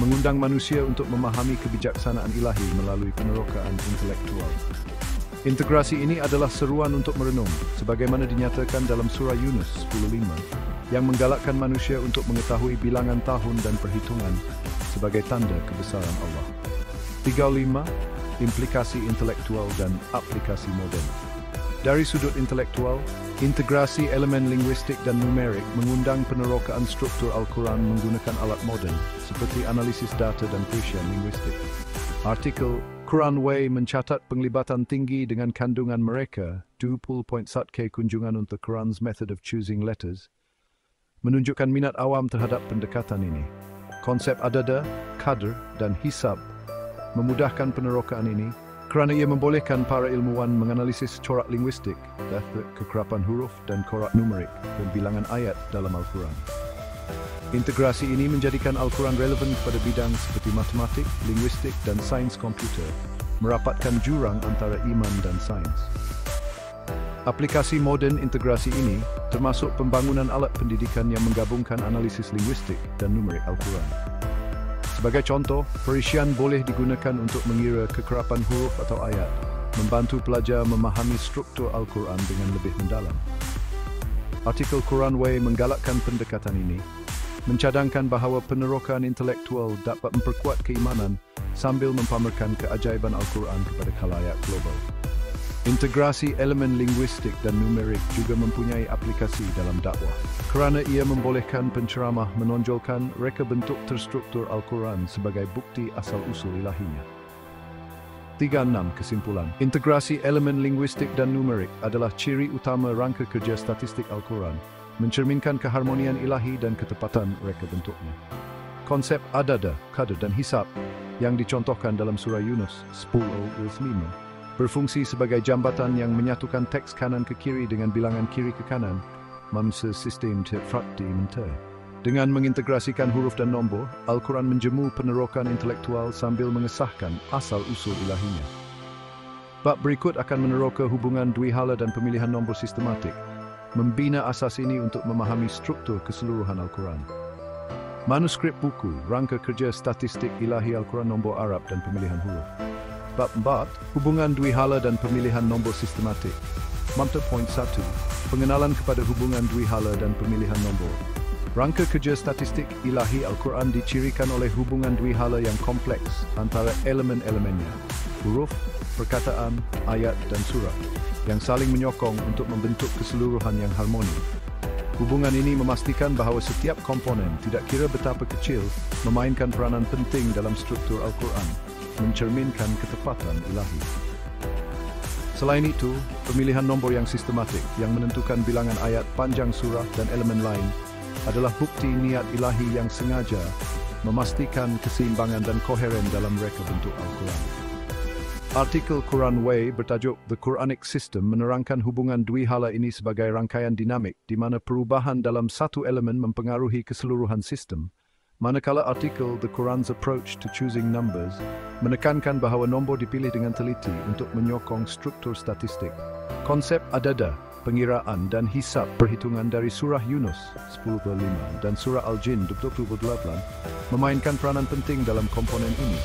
mengundang manusia untuk memahami kebijaksanaan ilahi melalui penerokaan intelektual. Integrasi ini adalah seruan untuk merenung, sebagaimana dinyatakan dalam surah Yunus 10:5, yang menggalakkan manusia untuk mengetahui bilangan tahun dan perhitungan sebagai tanda kebesaran Allah. 3.5. Implikasi intelektual dan aplikasi moden. Dari sudut intelektual, integrasi elemen linguistik dan numerik mengundang penerokaan struktur Al-Quran menggunakan alat moden seperti analisis data dan Persian linguistik. Artikel Quran Way mencatat penglibatan tinggi dengan kandungan mereka 20.1k kunjungan untuk Quran's method of choosing letters, menunjukkan minat awam terhadap pendekatan ini. Konsep adada, qadr, dan hisab memudahkan penerokaan ini kerana ia membolehkan para ilmuwan menganalisis corak linguistik, kekerapan huruf dan corak numerik dan bilangan ayat dalam Al-Quran. Integrasi ini menjadikan Al-Quran relevan kepada bidang seperti matematik, linguistik dan sains komputer, merapatkan jurang antara iman dan sains. Aplikasi moden integrasi ini termasuk pembangunan alat pendidikan yang menggabungkan analisis linguistik dan numerik Al-Quran. Sebagai contoh, Persian boleh digunakan untuk mengira kekerapan huruf atau ayat, membantu pelajar memahami struktur Al-Quran dengan lebih mendalam. Artikel Quran Way menggalakkan pendekatan ini, mencadangkan bahawa penerokaan intelektual dapat memperkuat keimanan sambil mempamerkan keajaiban Al-Quran kepada khalayak global. Integrasi elemen linguistik dan numerik juga mempunyai aplikasi dalam dakwah, kerana ia membolehkan penceramah menonjolkan reka bentuk terstruktur Al-Quran sebagai bukti asal-usul ilahinya. 3.6. Kesimpulan. Integrasi elemen linguistik dan numerik adalah ciri utama rangka kerja statistik Al-Quran, mencerminkan keharmonian ilahi dan ketepatan reka bentuknya. Konsep adada, qadr dan hisab yang dicontohkan dalam surah Yunus 10:5 berfungsi sebagai jambatan yang menyatukan teks kanan ke kiri dengan bilangan kiri ke kanan, memse sistem tefrakti mente. Dengan mengintegrasikan huruf dan nombor, Al-Quran menjemu penerokan intelektual sambil mengesahkan asal-usul ilahinya. Bab berikut akan meneroka hubungan Dwihala dan pemilihan nombor sistematik, membina asas ini untuk memahami struktur keseluruhan Al-Quran. Manuskrip buku, rangka kerja statistik ilahi Al-Quran nombor Arab dan pemilihan huruf. Bab 4, hubungan Dwihala dan pemilihan nombor sistematik. Mata poin 1, pengenalan kepada hubungan Dwihala dan pemilihan nombor. Rangka kerja statistik ilahi Al-Quran dicirikan oleh hubungan Dwihala yang kompleks antara elemen-elemennya, huruf, perkataan, ayat dan surat, yang saling menyokong untuk membentuk keseluruhan yang harmoni. Hubungan ini memastikan bahawa setiap komponen, tidak kira betapa kecil, memainkan peranan penting dalam struktur Al-Quran, mencerminkan ketepatan ilahi. Selain itu, Pemilihan nombor yang sistematik yang menentukan bilangan ayat, panjang surah dan elemen lain adalah bukti niat ilahi yang sengaja memastikan keseimbangan dan koheren dalam reka bentuk Al-Quran. Artikel Quran Way bertajuk The Quranic System menerangkan hubungan Dwihala ini sebagai rangkaian dinamik di mana perubahan dalam satu elemen mempengaruhi keseluruhan sistem. Manakala artikel The Quran's Approach to Choosing Numbers menekankan bahawa nombor dipilih dengan teliti untuk menyokong struktur statistik. Konsep adada, pengiraan dan hisab perhitungan dari surah Yunus 10:5 dan surah Al-Jin 20:8 memainkan peranan penting dalam komponen ini,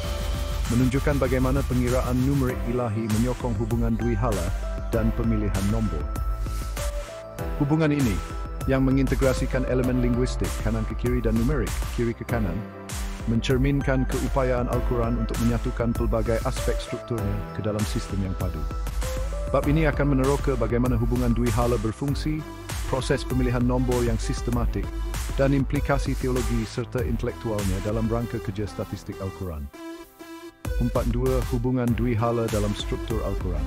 menunjukkan bagaimana pengiraan numerik ilahi menyokong hubungan Dwihala dan pemilihan nombor. Hubungan ini yang mengintegrasikan elemen linguistik kanan ke kiri dan numerik kiri ke kanan, mencerminkan keupayaan Al-Quran untuk menyatukan pelbagai aspek strukturnya ke dalam sistem yang padu. Bab ini akan meneroka bagaimana hubungan Dwihala berfungsi, proses pemilihan nombor yang sistematik, dan implikasi teologi serta intelektualnya dalam rangka kerja statistik Al-Quran. 42. Hubungan Dwihala dalam struktur Al-Quran.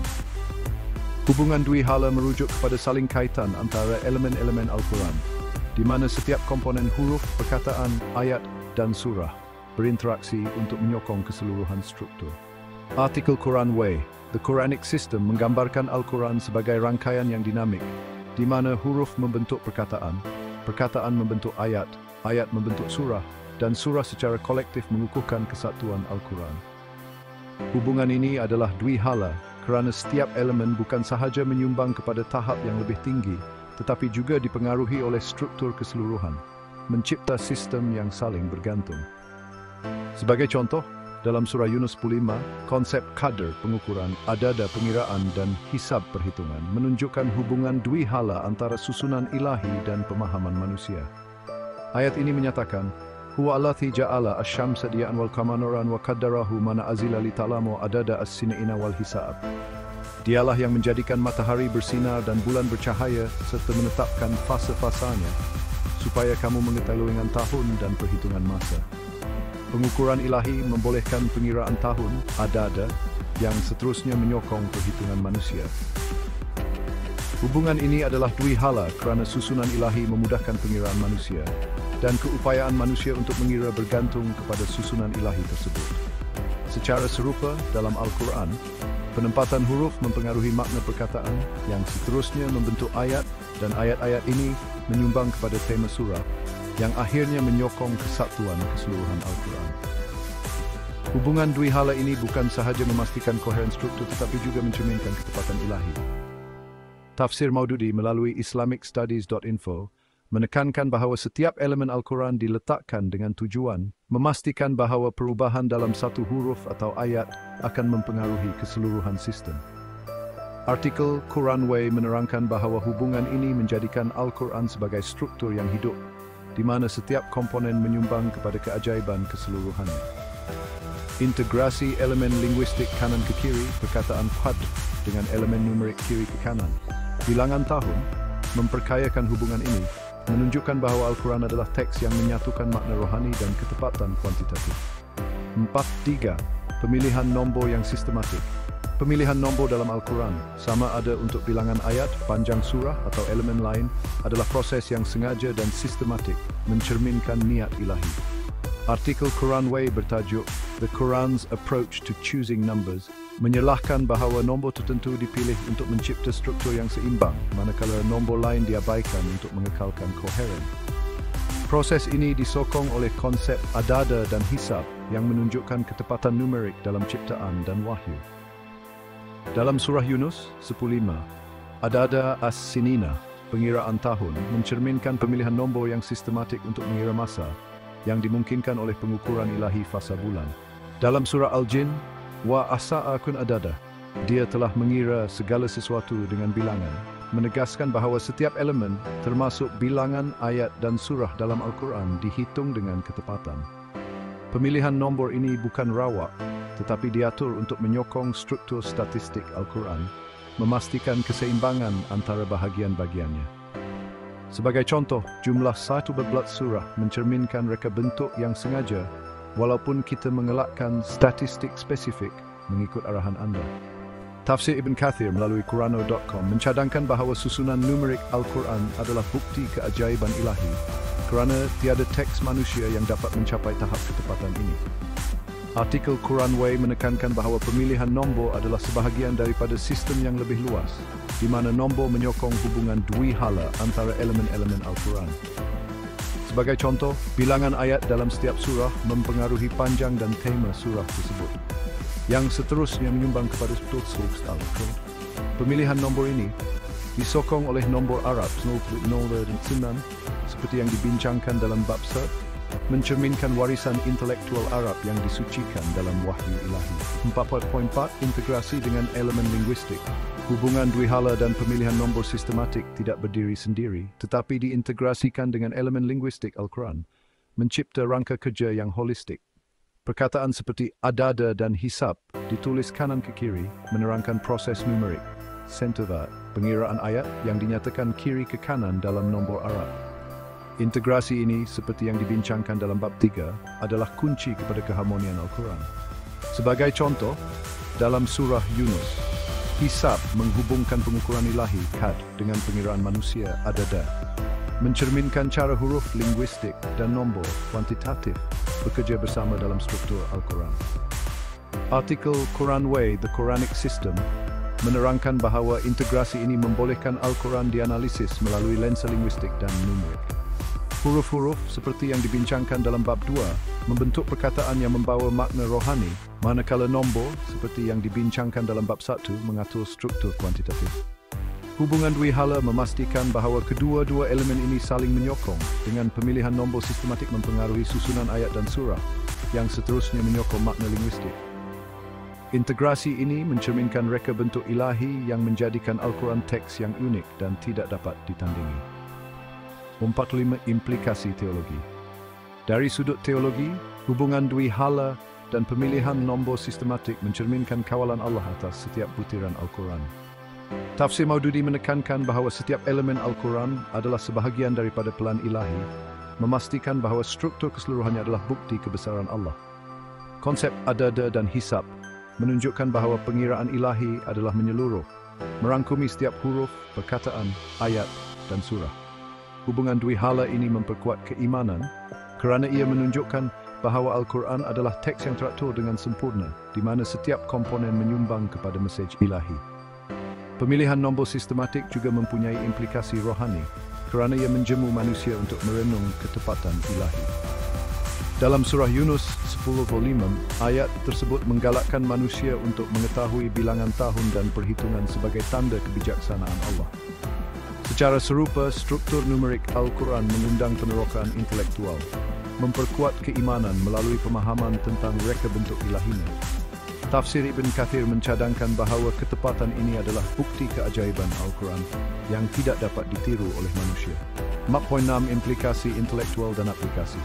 Hubungan Dwihala merujuk kepada saling kaitan antara elemen-elemen Al-Quran, di mana setiap komponen huruf, perkataan, ayat, dan surah berinteraksi untuk menyokong keseluruhan struktur. Artikel Quran Way, The Quranic System menggambarkan Al-Quran sebagai rangkaian yang dinamik, di mana huruf membentuk perkataan, perkataan membentuk ayat, ayat membentuk surah, dan surah secara kolektif mengukuhkan kesatuan Al-Quran. Hubungan ini adalah Dwihala, kerana setiap elemen bukan sahaja menyumbang kepada tahap yang lebih tinggi, tetapi juga dipengaruhi oleh struktur keseluruhan, mencipta sistem yang saling bergantung. Sebagai contoh, dalam surah Yunus 10:5, konsep qadr pengukuran, adada pengiraan dan hisab perhitungan menunjukkan hubungan Dwihala antara susunan ilahi dan pemahaman manusia. Ayat ini menyatakan, Huwa allazi ja'ala asy-syamsa diya'an wal qamara nuran wa qaddarahu manazila li ta'lamu adada as-sinina wal hisab. Dialah yang menjadikan matahari bersinar dan bulan bercahaya serta menetapkan fasa-fasanya supaya kamu mengetahui dengan tahun dan perhitungan masa. Pengukuran ilahi membolehkan pengiraan tahun, adada, yang seterusnya menyokong perhitungan manusia. Hubungan ini adalah Dwihala kerana susunan ilahi memudahkan pengiraan manusia, dan keupayaan manusia untuk mengira bergantung kepada susunan ilahi tersebut. Secara serupa, dalam Al-Quran, penempatan huruf mempengaruhi makna perkataan yang seterusnya membentuk ayat, dan ayat-ayat ini menyumbang kepada tema surah, yang akhirnya menyokong kesatuan keseluruhan Al-Quran. Hubungan Dwihala ini bukan sahaja memastikan koheren struktur tetapi juga mencerminkan ketepatan ilahi. Tafsir Maududi melalui islamicstudies.info menekankan bahawa setiap elemen Al-Quran diletakkan dengan tujuan memastikan bahawa perubahan dalam satu huruf atau ayat akan mempengaruhi keseluruhan sistem. Artikel Quran Way menerangkan bahawa hubungan ini menjadikan Al-Quran sebagai struktur yang hidup, di mana setiap komponen menyumbang kepada keajaiban keseluruhannya. Integrasi elemen linguistik kanan ke kiri, perkataan qadr, dengan elemen numerik kiri ke kanan, bilangan tahun, memperkayakan hubungan ini, menunjukkan bahawa Al-Quran adalah teks yang menyatukan makna rohani dan ketepatan kuantitatif. 4.3. Pemilihan nombor yang sistematik. Pemilihan nombor dalam Al-Quran, sama ada untuk bilangan ayat, panjang surah atau elemen lain, adalah proses yang sengaja dan sistematik, mencerminkan niat ilahi. Artikel Quran Way bertajuk The Quran's Approach to Choosing Numbers menyelahkan bahawa nombor tertentu dipilih untuk mencipta struktur yang seimbang, manakala nombor lain diabaikan untuk mengekalkan koheren. Proses ini disokong oleh konsep adada dan hisab yang menunjukkan ketepatan numerik dalam ciptaan dan wahyu. Dalam surah Yunus 10:5, adada as-sinina, pengiraan tahun, mencerminkan pemilihan nombor yang sistematik untuk mengira masa, yang dimungkinkan oleh pengukuran ilahi fasa bulan. Dalam surah Al-Jin, wa asa'akun adada, dia telah mengira segala sesuatu dengan bilangan, menegaskan bahawa setiap elemen, termasuk bilangan, ayat dan surah dalam Al-Quran dihitung dengan ketepatan. Pemilihan nombor ini bukan rawak, tetapi diatur untuk menyokong struktur statistik Al-Quran, memastikan keseimbangan antara bahagian-bahagiannya. Sebagai contoh, jumlah 11 surah mencerminkan reka bentuk yang sengaja, walaupun kita mengelakkan statistik spesifik mengikut arahan anda. Tafsir Ibn Kathir melalui Qurano.com mencadangkan bahawa susunan numerik Al-Quran adalah bukti keajaiban ilahi kerana tiada teks manusia yang dapat mencapai tahap ketepatan ini. Artikel Quranway menekankan bahawa pemilihan nombor adalah sebahagian daripada sistem yang lebih luas, di mana nombor menyokong hubungan dwihala antara elemen-elemen Al-Quran. Sebagai contoh, bilangan ayat dalam setiap surah mempengaruhi panjang dan tema surah tersebut, yang seterusnya menyumbang kepada teks Al-Quran. Pemilihan nombor ini disokong oleh nombor Arab 0, 0 dan 9 seperti yang dibincangkan dalam bab Sert, mencerminkan warisan intelektual Arab yang disucikan dalam wahyu ilahi. 4.4 Integrasi dengan elemen linguistik. Hubungan dwihala dan pemilihan nombor sistematik tidak berdiri sendiri, tetapi diintegrasikan dengan elemen linguistik Al-Quran, mencipta rangka kerja yang holistik. Perkataan seperti adada dan hisab ditulis kanan ke kiri, menerangkan proses numerik. Centervad, pengiraan ayat yang dinyatakan kiri ke kanan dalam nombor Arab. Integrasi ini, seperti yang dibincangkan dalam bab 3, adalah kunci kepada keharmonian Al-Quran. Sebagai contoh, dalam surah Yunus, hisab menghubungkan pengukuran ilahi kad dengan pengiraan manusia adada, mencerminkan cara huruf linguistik dan nombor kuantitatif bekerja bersama dalam struktur Al-Quran. Artikel Quranway, The Quranic System, menerangkan bahawa integrasi ini membolehkan Al-Quran dianalisis melalui lensa linguistik dan numerik. Huruf-huruf seperti yang dibincangkan dalam bab 2 membentuk perkataan yang membawa makna rohani, manakala nombor seperti yang dibincangkan dalam bab 1 mengatur struktur kuantitatif. Hubungan dwihala memastikan bahawa kedua-dua elemen ini saling menyokong dengan pemilihan nombor sistematik mempengaruhi susunan ayat dan surah yang seterusnya menyokong makna linguistik. Integrasi ini mencerminkan reka bentuk ilahi yang menjadikan Al-Quran teks yang unik dan tidak dapat ditandingi. 45 Implikasi teologi. Dari sudut teologi, hubungan dwihala dan pemilihan nombor sistematik mencerminkan kawalan Allah atas setiap butiran Al-Quran. Tafsir Maududi menekankan bahawa setiap elemen Al-Quran adalah sebahagian daripada pelan ilahi, memastikan bahawa struktur keseluruhannya adalah bukti kebesaran Allah. Konsep adada dan hisab menunjukkan bahawa pengiraan ilahi adalah menyeluruh, merangkumi setiap huruf, perkataan, ayat, dan surah. Hubungan dwihala ini memperkuat keimanan kerana ia menunjukkan bahawa Al-Quran adalah teks yang teratur dengan sempurna, di mana setiap komponen menyumbang kepada mesej ilahi. Pemilihan nombor sistematik juga mempunyai implikasi rohani kerana ia menjemu manusia untuk merenung ketepatan ilahi. Dalam surah Yunus 10:5, ayat tersebut menggalakkan manusia untuk mengetahui bilangan tahun dan perhitungan sebagai tanda kebijaksanaan Allah. Secara serupa, struktur numerik Al-Quran mengundang penerokaan intelektual, memperkuat keimanan melalui pemahaman tentang reka bentuk ilahinya. Tafsir Ibn Kathir mencadangkan bahawa ketepatan ini adalah bukti keajaiban Al-Quran yang tidak dapat ditiru oleh manusia. 4.6 Implikasi intelektual dan aplikasi.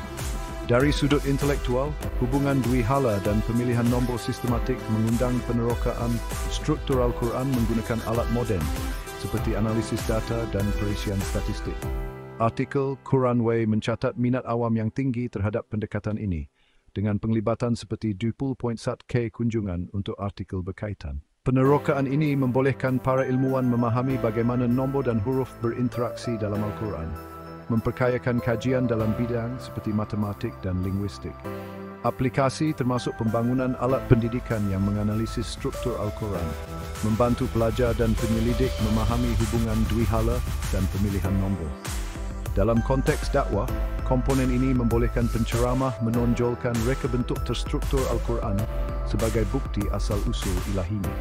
Dari sudut intelektual, hubungan dwihala dan pemilihan nombor sistematik mengundang penerokaan struktur Al-Quran menggunakan alat moden seperti analisis data dan perisian statistik. Artikel Quranway mencatat minat awam yang tinggi terhadap pendekatan ini, dengan penglibatan seperti 20.1K kunjungan untuk artikel berkaitan. Penerokaan ini membolehkan para ilmuwan memahami bagaimana nombor dan huruf berinteraksi dalam Al-Quran, memperkayakan kajian dalam bidang seperti matematik dan linguistik. Aplikasi termasuk pembangunan alat pendidikan yang menganalisis struktur Al-Quran, membantu pelajar dan penyelidik memahami hubungan dwihala dan pemilihan nombor. Dalam konteks dakwah, komponen ini membolehkan penceramah menonjolkan reka bentuk terstruktur Al-Quran sebagai bukti asal-usul ilahinya.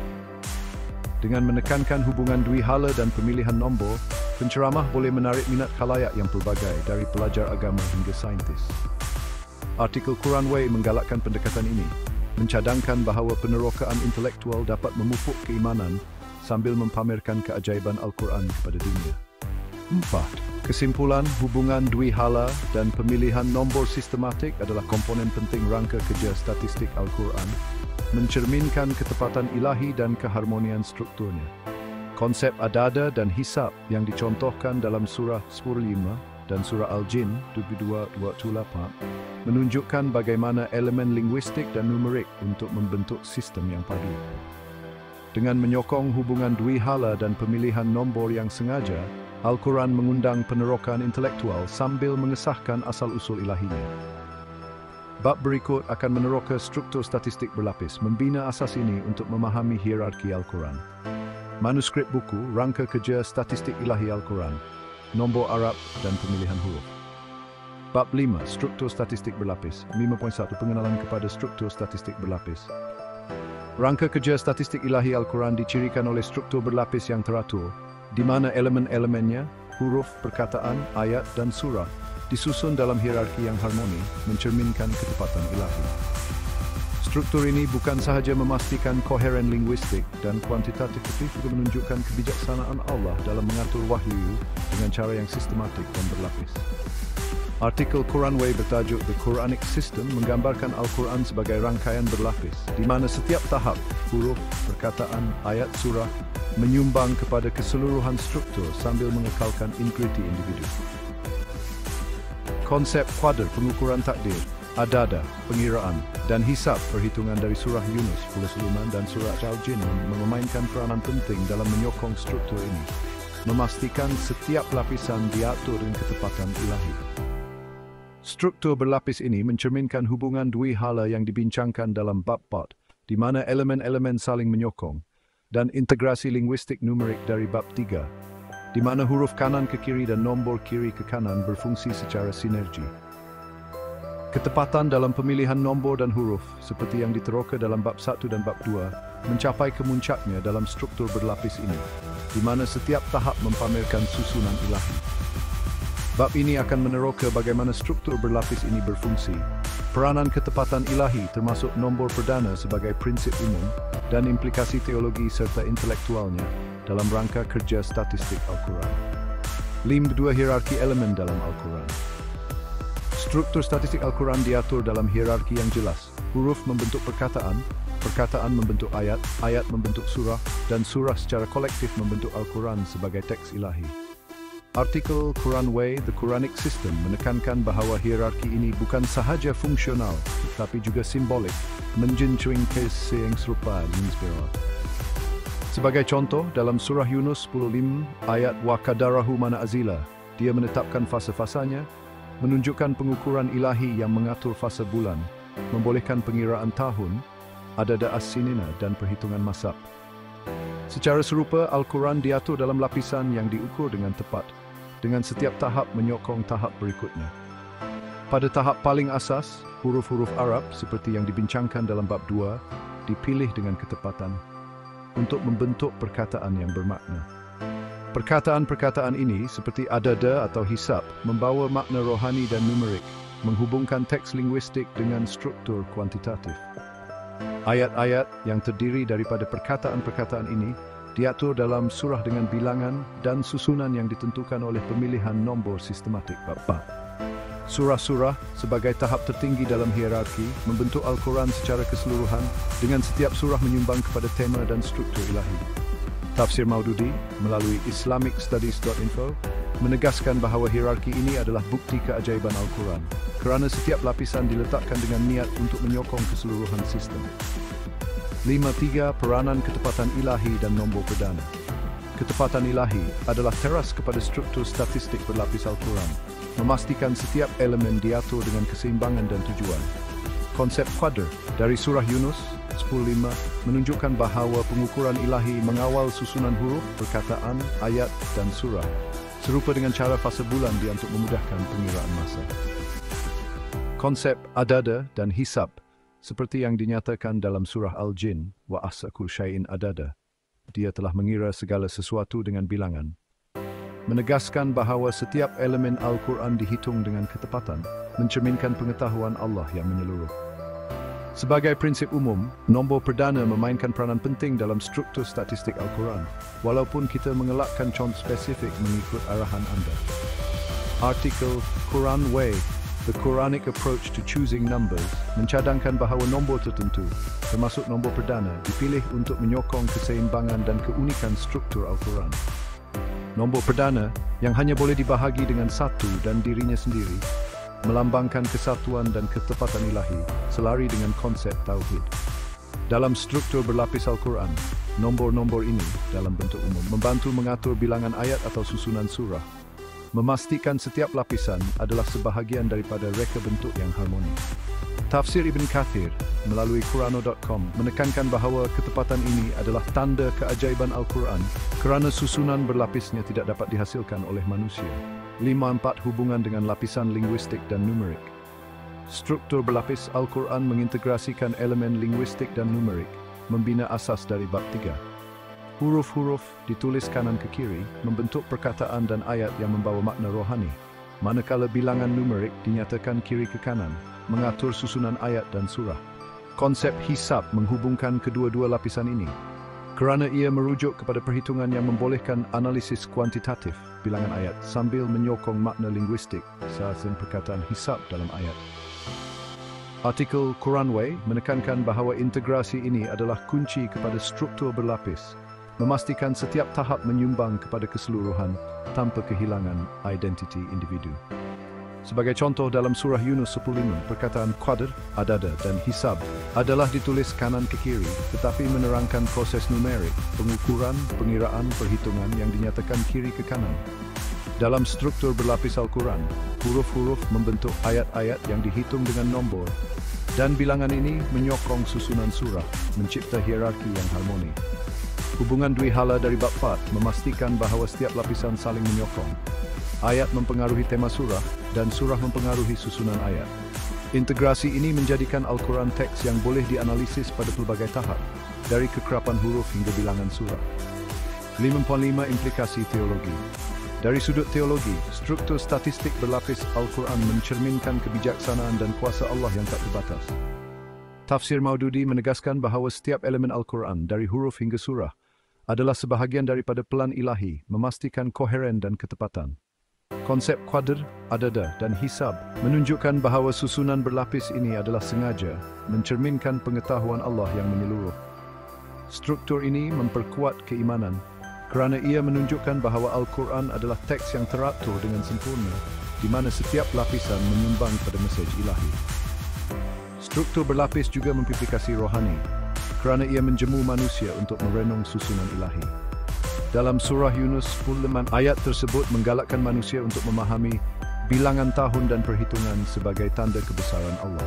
Dengan menekankan hubungan dwihala dan pemilihan nombor, penceramah boleh menarik minat khalayak yang pelbagai dari pelajar agama hingga saintis. Artikel Quranway menggalakkan pendekatan ini, mencadangkan bahawa penerokaan intelektual dapat memupuk keimanan sambil mempamerkan keajaiban Al-Quran kepada dunia. 4. Kesimpulan, hubungan dwihala dan pemilihan nombor sistematik adalah komponen penting rangka kerja statistik Al-Quran, mencerminkan ketepatan ilahi dan keharmonian strukturnya. Konsep adada dan hisab yang dicontohkan dalam surah 10:5 dan surah Al-Jin 22:28 menunjukkan bagaimana elemen linguistik dan numerik untuk membentuk sistem yang padu. Dengan menyokong hubungan Dwihala dan pemilihan nombor yang sengaja, Al-Quran mengundang penerokan intelektual sambil mengesahkan asal-usul ilahinya. Bab berikut akan meneroka struktur statistik berlapis, membina asas ini untuk memahami hierarki Al-Quran. Manuskrip buku, Rangka Kerja Statistik Ilahi Al-Quran, Nombor Arab dan Pemilihan Huruf. Bab 5, Struktur Statistik Berlapis. 5.1 Pengenalan kepada struktur statistik berlapis. Rangka kerja statistik ilahi Al-Quran dicirikan oleh struktur berlapis yang teratur, di mana elemen-elemennya, huruf, perkataan, ayat dan surah, disusun dalam hierarki yang harmoni, mencerminkan ketepatan ilahi. Struktur ini bukan sahaja memastikan koheren linguistik dan kuantitatif, tetapi juga menunjukkan kebijaksanaan Allah dalam mengatur wahyu dengan cara yang sistematik dan berlapis. Artikel Quranway bertajuk The Quranic System menggambarkan Al-Quran sebagai rangkaian berlapis, di mana setiap tahap, huruf, perkataan, ayat surah, menyumbang kepada keseluruhan struktur sambil mengekalkan integriti individu. Konsep kuadr pengukuran takdir, adada, pengiraan, dan hisab perhitungan dari surah Yunus, surah Sulaiman dan surah Al-Jin memainkan peranan penting dalam menyokong struktur ini, memastikan setiap lapisan diatur dengan ketepatan ilahi. Struktur berlapis ini mencerminkan hubungan Dwihala yang dibincangkan dalam bab 4, di mana elemen-elemen saling menyokong, dan integrasi linguistik numerik dari bab 3, di mana huruf kanan ke kiri dan nombor kiri ke kanan berfungsi secara sinergi. Ketepatan dalam pemilihan nombor dan huruf, seperti yang diteroka dalam bab 1 dan bab 2, mencapai kemuncaknya dalam struktur berlapis ini, di mana setiap tahap mempamerkan susunan ilahi. Bab ini akan meneroka bagaimana struktur berlapis ini berfungsi, peranan ketepatan ilahi termasuk nombor perdana sebagai prinsip umum, dan implikasi teologi serta intelektualnya dalam rangka kerja statistik Al-Quran. 2. Hierarki elemen dalam Al-Quran. Struktur statistik Al-Quran diatur dalam hierarki yang jelas. Huruf membentuk perkataan, perkataan membentuk ayat, ayat membentuk surah, dan surah secara kolektif membentuk Al-Quran sebagai teks ilahi. Artikel Quranway, The Quranic System menekankan bahawa hierarki ini bukan sahaja fungsional, tetapi juga simbolik, menjunjung kasih yang serupa dan inspiral. Sebagai contoh, dalam surah Yunus 10:5 ayat wa qadarahu manazila, dia menetapkan fasa-fasanya, menunjukkan pengukuran ilahi yang mengatur fasa bulan, membolehkan pengiraan tahun, adada as-sinina dan perhitungan masab. Secara serupa, Al-Quran diatur dalam lapisan yang diukur dengan tepat, dengan setiap tahap menyokong tahap berikutnya. Pada tahap paling asas, huruf-huruf Arab seperti yang dibincangkan dalam bab 2 dipilih dengan ketepatan untuk membentuk perkataan yang bermakna. Perkataan-perkataan ini seperti adada atau hisab membawa makna rohani dan numerik, menghubungkan teks linguistik dengan struktur kuantitatif. Ayat-ayat yang terdiri daripada perkataan-perkataan ini diatur dalam surah dengan bilangan dan susunan yang ditentukan oleh pemilihan nombor sistematik bab-bab. Surah-surah sebagai tahap tertinggi dalam hierarki membentuk Al-Quran secara keseluruhan dengan setiap surah menyumbang kepada tema dan struktur ilahi. Tafsir Maududi melalui islamicstudies.info menegaskan bahawa hierarki ini adalah bukti keajaiban Al-Quran kerana setiap lapisan diletakkan dengan niat untuk menyokong keseluruhan sistem. 5.3 Peranan ketepatan ilahi dan nombor perdana. Ketepatan ilahi adalah teras kepada struktur statistik berlapis Al-Quran, memastikan setiap elemen diatur dengan keseimbangan dan tujuan. Konsep kuadr dari surah Yunus 10:5 menunjukkan bahawa pengukuran ilahi mengawal susunan huruf, perkataan, ayat dan surah, serupa dengan cara fasa bulan dia untuk memudahkan pengiraan masa. Konsep adada dan hisab seperti yang dinyatakan dalam surah Al-Jin, wa ahsa kulli syai'in adada. Dia telah mengira segala sesuatu dengan bilangan. Menegaskan bahawa setiap elemen Al-Quran dihitung dengan ketepatan, mencerminkan pengetahuan Allah yang menyeluruh. Sebagai prinsip umum, nombor perdana memainkan peranan penting dalam struktur statistik Al-Quran, walaupun kita mengelakkan contoh spesifik mengikut arahan anda. Artikel Quranway, The Quranic Approach to Choosing Numbers mencadangkan bahawa nombor tertentu, termasuk nombor perdana, dipilih untuk menyokong keseimbangan dan keunikan struktur Al-Quran. Nombor perdana, yang hanya boleh dibahagi dengan satu dan dirinya sendiri, melambangkan kesatuan dan ketepatan ilahi, selari dengan konsep tauhid. Dalam struktur berlapis Al-Quran, nombor-nombor ini dalam bentuk umum membantu mengatur bilangan ayat atau susunan surah, memastikan setiap lapisan adalah sebahagian daripada reka bentuk yang harmoni. Tafsir Ibn Kathir melalui Qurano.com menekankan bahawa ketepatan ini adalah tanda keajaiban Al-Quran kerana susunan berlapisnya tidak dapat dihasilkan oleh manusia. 5-4 hubungan dengan lapisan linguistik dan numerik. Struktur berlapis Al-Quran mengintegrasikan elemen linguistik dan numerik, membina asas dari bab 3. Huruf-huruf ditulis kanan ke kiri membentuk perkataan dan ayat yang membawa makna rohani, manakala bilangan numerik dinyatakan kiri ke kanan, mengatur susunan ayat dan surah. Konsep hisab menghubungkan kedua-dua lapisan ini, kerana ia merujuk kepada perhitungan yang membolehkan analisis kuantitatif bilangan ayat sambil menyokong makna linguistik seakan perkataan hisab dalam ayat. Artikel Quranway menekankan bahawa integrasi ini adalah kunci kepada struktur berlapis, memastikan setiap tahap menyumbang kepada keseluruhan tanpa kehilangan identiti individu. Sebagai contoh, dalam surah Yunus 10:5, perkataan qadr, adada dan hisab adalah ditulis kanan ke kiri, tetapi menerangkan proses numerik, pengukuran, pengiraan, perhitungan yang dinyatakan kiri ke kanan. Dalam struktur berlapis Al-Quran, huruf-huruf membentuk ayat-ayat yang dihitung dengan nombor, dan bilangan ini menyokong susunan surah, mencipta hierarki yang harmoni. Hubungan Dwihala dari bab 4 memastikan bahawa setiap lapisan saling menyokong. Ayat mempengaruhi tema surah, dan surah mempengaruhi susunan ayat. Integrasi ini menjadikan Al-Quran teks yang boleh dianalisis pada pelbagai tahap, dari kekerapan huruf hingga bilangan surah. 5.5 Implikasi teologi. Dari sudut teologi, struktur statistik berlapis Al-Quran mencerminkan kebijaksanaan dan kuasa Allah yang tak terbatas. Tafsir Maududi menegaskan bahawa setiap elemen Al-Quran, dari huruf hingga surah, adalah sebahagian daripada pelan ilahi, memastikan koheren dan ketepatan. Konsep qadr, adada dan hisab menunjukkan bahawa susunan berlapis ini adalah sengaja mencerminkan pengetahuan Allah yang menyeluruh. Struktur ini memperkuat keimanan kerana ia menunjukkan bahawa Al-Quran adalah teks yang teratur dengan sempurna, di mana setiap lapisan menyumbang pada mesej ilahi. Struktur berlapis juga mempimplikasi rohani, kerana ia menjemu manusia untuk merenung susunan ilahi. Dalam surah Yunus 10:5, ayat tersebut menggalakkan manusia untuk memahami bilangan tahun dan perhitungan sebagai tanda kebesaran Allah.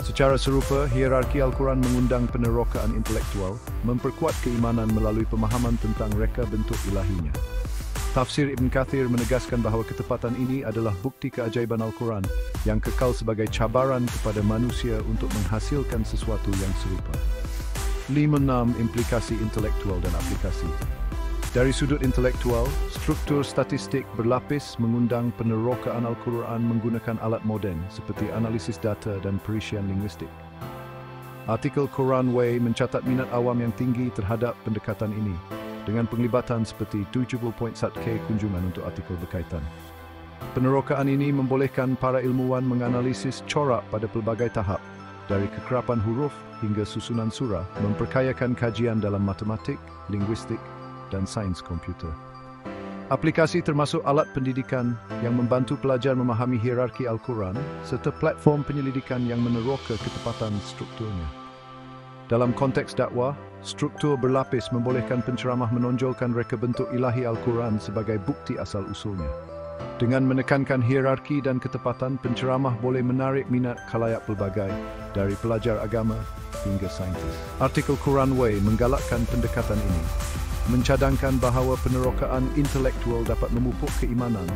Secara serupa, hierarki Al-Quran mengundang penerokaan intelektual, memperkuat keimanan melalui pemahaman tentang reka bentuk ilahinya. Tafsir Ibn Kathir menegaskan bahawa ketepatan ini adalah bukti keajaiban Al-Quran yang kekal sebagai cabaran kepada manusia untuk menghasilkan sesuatu yang serupa. 5.6 Implikasi intelektual dan aplikasi. Dari sudut intelektual, struktur statistik berlapis mengundang penerokaan Al-Quran menggunakan alat moden seperti analisis data dan perisian linguistik. Artikel Quranway mencatat minat awam yang tinggi terhadap pendekatan ini, dengan penglibatan seperti 70.1k kunjungan untuk artikel berkaitan. Penerokaan ini membolehkan para ilmuwan menganalisis corak pada pelbagai tahap, dari kekerapan huruf hingga susunan surah, memperkayakan kajian dalam matematik, linguistik, dan sains komputer. Aplikasi termasuk alat pendidikan yang membantu pelajar memahami hierarki Al-Quran serta platform penyelidikan yang meneroka ketepatan strukturnya. Dalam konteks dakwah, struktur berlapis membolehkan penceramah menonjolkan reka bentuk ilahi Al-Quran sebagai bukti asal-usulnya. Dengan menekankan hierarki dan ketepatan, penceramah boleh menarik minat khalayak pelbagai, dari pelajar agama hingga saintis. Artikel Quranway menggalakkan pendekatan ini, mencadangkan bahawa penerokaan intelektual dapat memupuk keimanan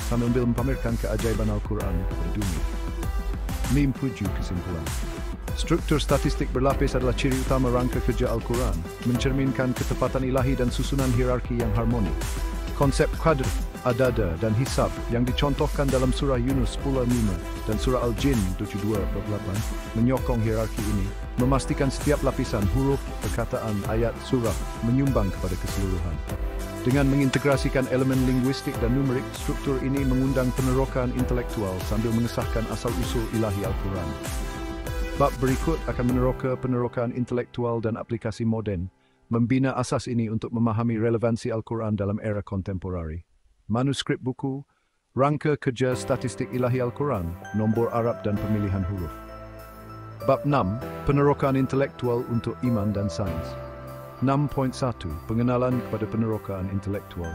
sambil mempamerkan keajaiban Al-Quran kepada dunia. 7 kesimpulan. Struktur statistik berlapis adalah ciri utama rangka kerja Al-Quran, mencerminkan ketepatan ilahi dan susunan hierarki yang harmoni. Konsep qadr, adada dan hisab yang dicontohkan dalam surah Yunus 10:5 dan surah Al-Jin 72:8 menyokong hierarki ini, memastikan setiap lapisan huruf, perkataan, ayat, surah menyumbang kepada keseluruhan. Dengan mengintegrasikan elemen linguistik dan numerik, struktur ini mengundang penerokaan intelektual sambil mengesahkan asal-usul ilahi Al-Quran. Bab berikut akan meneroka penerokaan intelektual dan aplikasi moden, membina asas ini untuk memahami relevansi Al-Quran dalam era kontemporari. Manuskrip buku, Rangka Kerja Statistik Ilahi Al-Quran, Nombor Arab dan Pemilihan Huruf. Bab 6. Penerokaan intelektual untuk iman dan sains. 6.1. Pengenalan kepada penerokaan intelektual.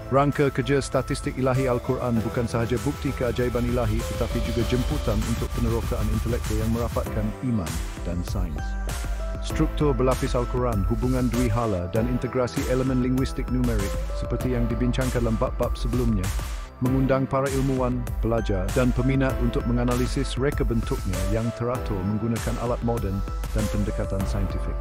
Rangka kerja statistik ilahi Al-Quran bukan sahaja bukti keajaiban ilahi tetapi juga jemputan untuk penerokaan intelektual yang merapatkan iman dan sains. Struktur berlapis Al-Quran, hubungan Dwihala dan integrasi elemen linguistik numerik seperti yang dibincangkan dalam bab-bab sebelumnya mengundang para ilmuwan, pelajar dan peminat untuk menganalisis reka bentuknya yang teratur menggunakan alat moden dan pendekatan saintifik.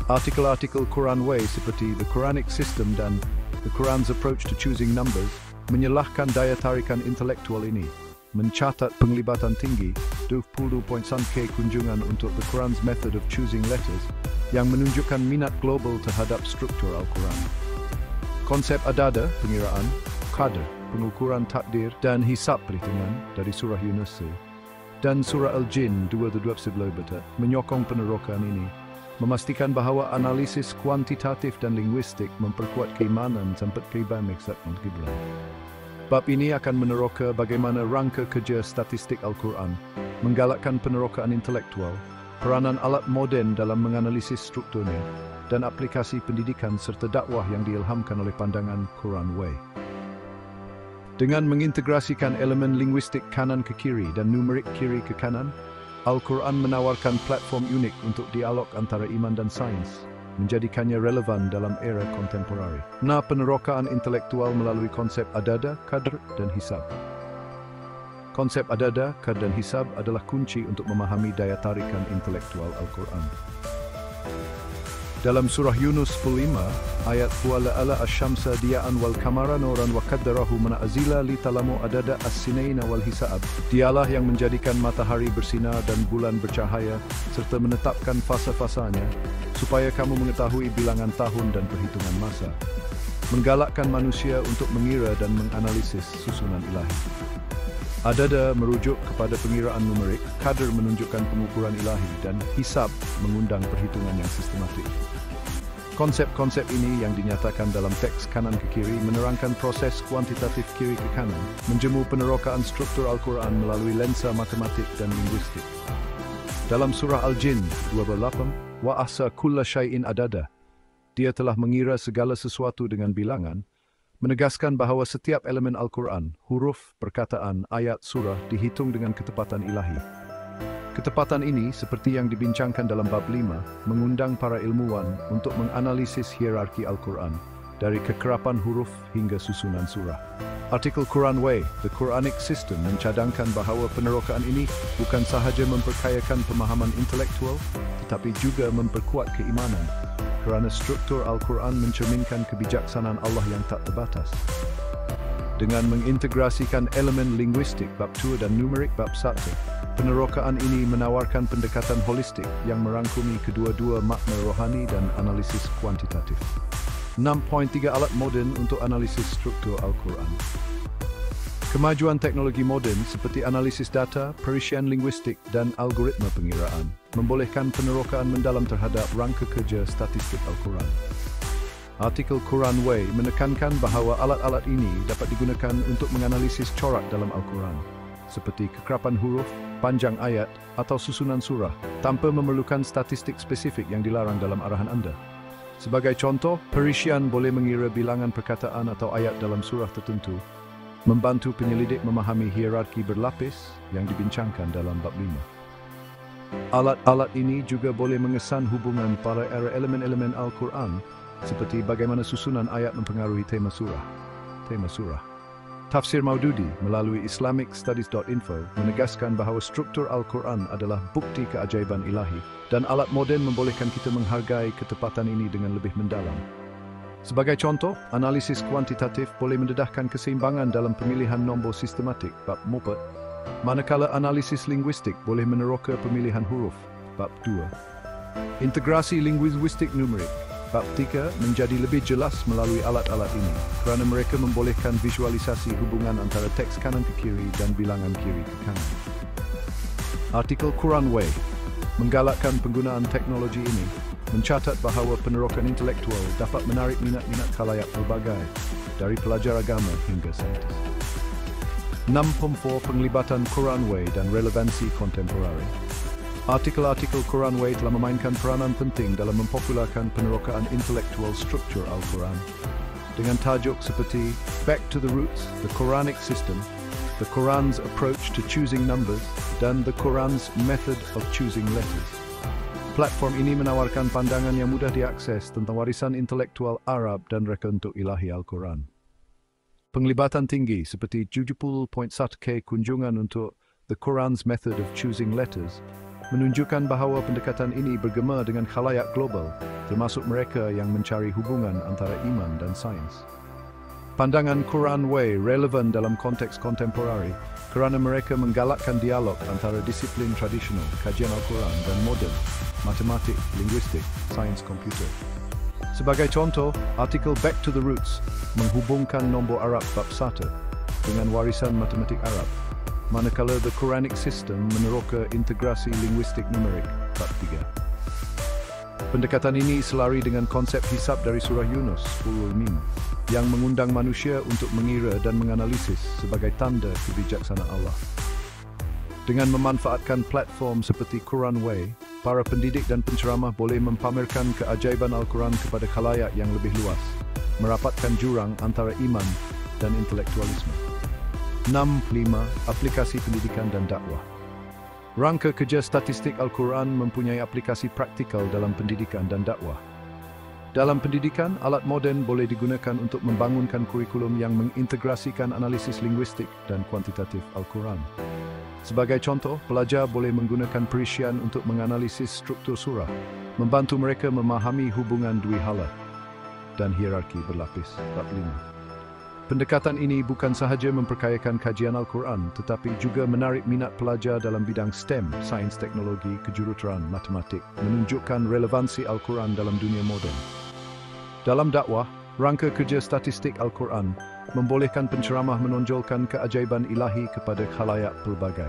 Artikel-artikel Quran Way seperti The Quranic System dan The Quran's Approach to Choosing Numbers menyelahkan daya tarikan intelektual ini, mencatat penglibatan tinggi 20.1k kunjungan untuk The Quran's Method of Choosing Letters yang menunjukkan minat global terhadap struktur Al-Quran. Konsep adada, pengiraan, qadr, pengukuran takdir dan hisab perhitungan dari surah Yunus dan surah Al-Jin 2:12 menyokong penerokaan ini, memastikan bahawa analisis kuantitatif dan linguistik memperkuat keimanan sampai keibahan maksud kiblat. Bab ini akan meneroka bagaimana rangka kerja statistik Al-Quran menggalakkan penerokaan intelektual, peranan alat moden dalam menganalisis strukturnya, dan aplikasi pendidikan serta dakwah yang diilhamkan oleh pandangan Quran Way. Dengan mengintegrasikan elemen linguistik kanan ke kiri dan numerik kiri ke kanan, Al-Quran menawarkan platform unik untuk dialog antara iman dan sains, menjadikannya relevan dalam era kontemporari. Penerokaan intelektual melalui konsep adada, qadr, dan hisab. Konsep adada, qadr, dan hisab adalah kunci untuk memahami daya tarikan intelektual Al-Quran. Dalam surah Yunus 5, ayat Wa'ala asyamsa diya'an wal kamara nuran wa qaddarahu manazila li talamu adada as-sinaina wal hisab. Dialah yang menjadikan matahari bersinar dan bulan bercahaya serta menetapkan fasa-fasanya supaya kamu mengetahui bilangan tahun dan perhitungan masa. Menggalakkan manusia untuk mengira dan menganalisis susunan ilahi. Adada merujuk kepada pengiraan numerik, qadr menunjukkan pengukuran ilahi, dan hisab mengundang perhitungan yang sistematik. Konsep-konsep ini yang dinyatakan dalam teks kanan ke kiri menerangkan proses kuantitatif kiri ke kanan, menjemu penerokaan struktur Al-Quran melalui lensa matematik dan linguistik. Dalam surah Al-Jin 2:8, wa ahsa kulla syai'in adada, dia telah mengira segala sesuatu dengan bilangan, menegaskan bahawa setiap elemen Al-Quran, huruf, perkataan, ayat, surah dihitung dengan ketepatan ilahi. Ketepatan ini, seperti yang dibincangkan dalam bab 5, mengundang para ilmuwan untuk menganalisis hierarki Al-Quran, dari kekerapan huruf hingga susunan surah. Artikel Quran Way, The Quranic System mencadangkan bahawa penerokaan ini bukan sahaja memperkayakan pemahaman intelektual, tetapi juga memperkuat keimanan, kerana struktur Al-Quran mencerminkan kebijaksanaan Allah yang tak terbatas. Dengan mengintegrasikan elemen linguistik bab 2 dan numerik bab 1, penerokaan ini menawarkan pendekatan holistik yang merangkumi kedua-dua makna rohani dan analisis kuantitatif. 6.3 Alat moden untuk analisis struktur Al-Quran. Kemajuan teknologi moden seperti analisis data, perisian linguistik dan algoritma pengiraan membolehkan penerokaan mendalam terhadap rangka kerja statistik Al-Quran. Artikel Quran Way menekankan bahawa alat-alat ini dapat digunakan untuk menganalisis corak dalam Al-Quran, seperti kekerapan huruf, panjang ayat, atau susunan surah, tanpa memerlukan statistik spesifik yang dilarang dalam arahan anda. Sebagai contoh, perisian boleh mengira bilangan perkataan atau ayat dalam surah tertentu, membantu penyelidik memahami hierarki berlapis yang dibincangkan dalam bab 5. Alat-alat ini juga boleh mengesan hubungan pada elemen-elemen Al-Quran, seperti bagaimana susunan ayat mempengaruhi tema surah. Tafsir Maududi melalui islamicstudies.info menegaskan bahawa struktur Al-Quran adalah bukti keajaiban ilahi dan alat moden membolehkan kita menghargai ketepatan ini dengan lebih mendalam. Sebagai contoh, analisis kuantitatif boleh mendedahkan keseimbangan dalam pemilihan nombor sistematik bab 4, manakala analisis linguistik boleh meneroka pemilihan huruf bab 2. Integrasi linguistik numerik bab 3 menjadi lebih jelas melalui alat-alat ini kerana mereka membolehkan visualisasi hubungan antara teks kanan ke kiri dan bilangan kiri ke kanan. Artikel Quran Way menggalakkan penggunaan teknologi ini, mencatat bahawa penerokaan intelektual dapat menarik minat-minat khalayak pelbagai, dari pelajar agama hingga saintis. 6.4 Penglibatan Quran Way dan relevansi kontemporari. Artikel-artikel Quran Way telah memainkan peranan penting dalam mempopularkan penerokaan intelektual struktur Al-Quran. Dengan tajuk seperti Back to the Roots, The Quranic System, The Quran's Approach to Choosing Numbers, dan The Quran's Method of Choosing Letters. Platform ini menawarkan pandangan yang mudah diakses tentang warisan intelektual Arab dan reka untuk ilahi Al-Quran. Penglibatan tinggi seperti 70.1K kunjungan untuk The Quran's Method of Choosing Letters menunjukkan bahawa pendekatan ini bergema dengan khalayak global, termasuk mereka yang mencari hubungan antara iman dan sains. Pandangan Quran Way relevan dalam konteks kontemporari kerana mereka menggalakkan dialog antara disiplin tradisional, kajian Al-Quran, dan moden, matematik, linguistik, sains komputer. Sebagai contoh, artikel Back to the Roots menghubungkan nombor Arab bab 1 dengan warisan matematik Arab, manakala The Quranic System meneroka integrasi linguistik numerik bab 3. Pendekatan ini selari dengan konsep hisab dari surah Yunus, Ulul Mim, yang mengundang manusia untuk mengira dan menganalisis sebagai tanda kebijaksanaan Allah. Dengan memanfaatkan platform seperti Quran Way, para pendidik dan penceramah boleh mempamerkan keajaiban Al-Quran kepada khalayak yang lebih luas, merapatkan jurang antara iman dan intelektualisme. 6.5. Aplikasi pendidikan dan dakwah. Rangka kerja statistik Al-Quran mempunyai aplikasi praktikal dalam pendidikan dan dakwah. Dalam pendidikan, alat moden boleh digunakan untuk membangunkan kurikulum yang mengintegrasikan analisis linguistik dan kuantitatif Al-Quran. Sebagai contoh, pelajar boleh menggunakan perisian untuk menganalisis struktur surah, membantu mereka memahami hubungan dwihala dan hierarki berlapis. Bab 5. Pendekatan ini bukan sahaja memperkayakan kajian Al-Quran, tetapi juga menarik minat pelajar dalam bidang STEM, sains teknologi, kejuruteraan, matematik, menunjukkan relevansi Al-Quran dalam dunia moden. Dalam dakwah, rangka kerja statistik Al-Quran membolehkan penceramah menonjolkan keajaiban ilahi kepada khalayak pelbagai.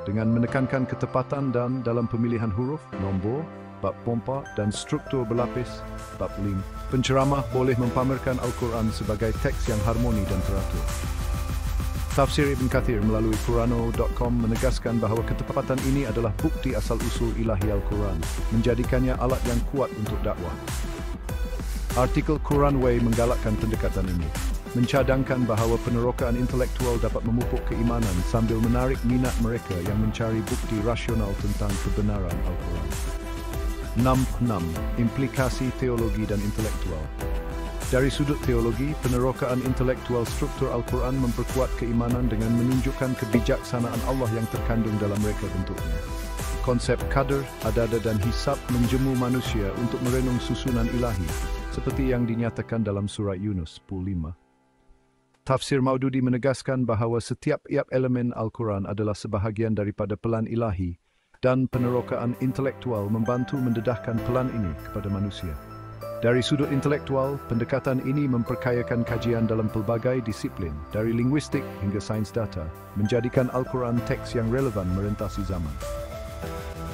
Dengan menekankan ketepatan dan dalam pemilihan huruf, nombor, bab pompa dan struktur berlapis, bab 5. Penceramah boleh mempamerkan Al-Quran sebagai teks yang harmoni dan teratur. Tafsir Ibn Kathir melalui Qurano.com menegaskan bahawa ketepatan ini adalah bukti asal-usul ilahi Al-Quran, menjadikannya alat yang kuat untuk dakwah. Artikel Quran Way menggalakkan pendekatan ini, mencadangkan bahawa penerokaan intelektual dapat memupuk keimanan sambil menarik minat mereka yang mencari bukti rasional tentang kebenaran Al-Quran. 6.6. Implikasi teologi dan intelektual. Dari sudut teologi, penerokaan intelektual struktur Al-Quran memperkuat keimanan dengan menunjukkan kebijaksanaan Allah yang terkandung dalam reka bentuknya. Konsep qadar, adada dan hisab menjemu manusia untuk merenung susunan ilahi, seperti yang dinyatakan dalam surah Yunus 10.5. Tafsir Maududi menegaskan bahawa setiap elemen Al-Quran adalah sebahagian daripada pelan ilahi, dan penerokaan intelektual membantu mendedahkan pelan ini kepada manusia. Dari sudut intelektual, pendekatan ini memperkayakan kajian dalam pelbagai disiplin, dari linguistik hingga sains data, menjadikan Al-Quran teks yang relevan merentasi zaman.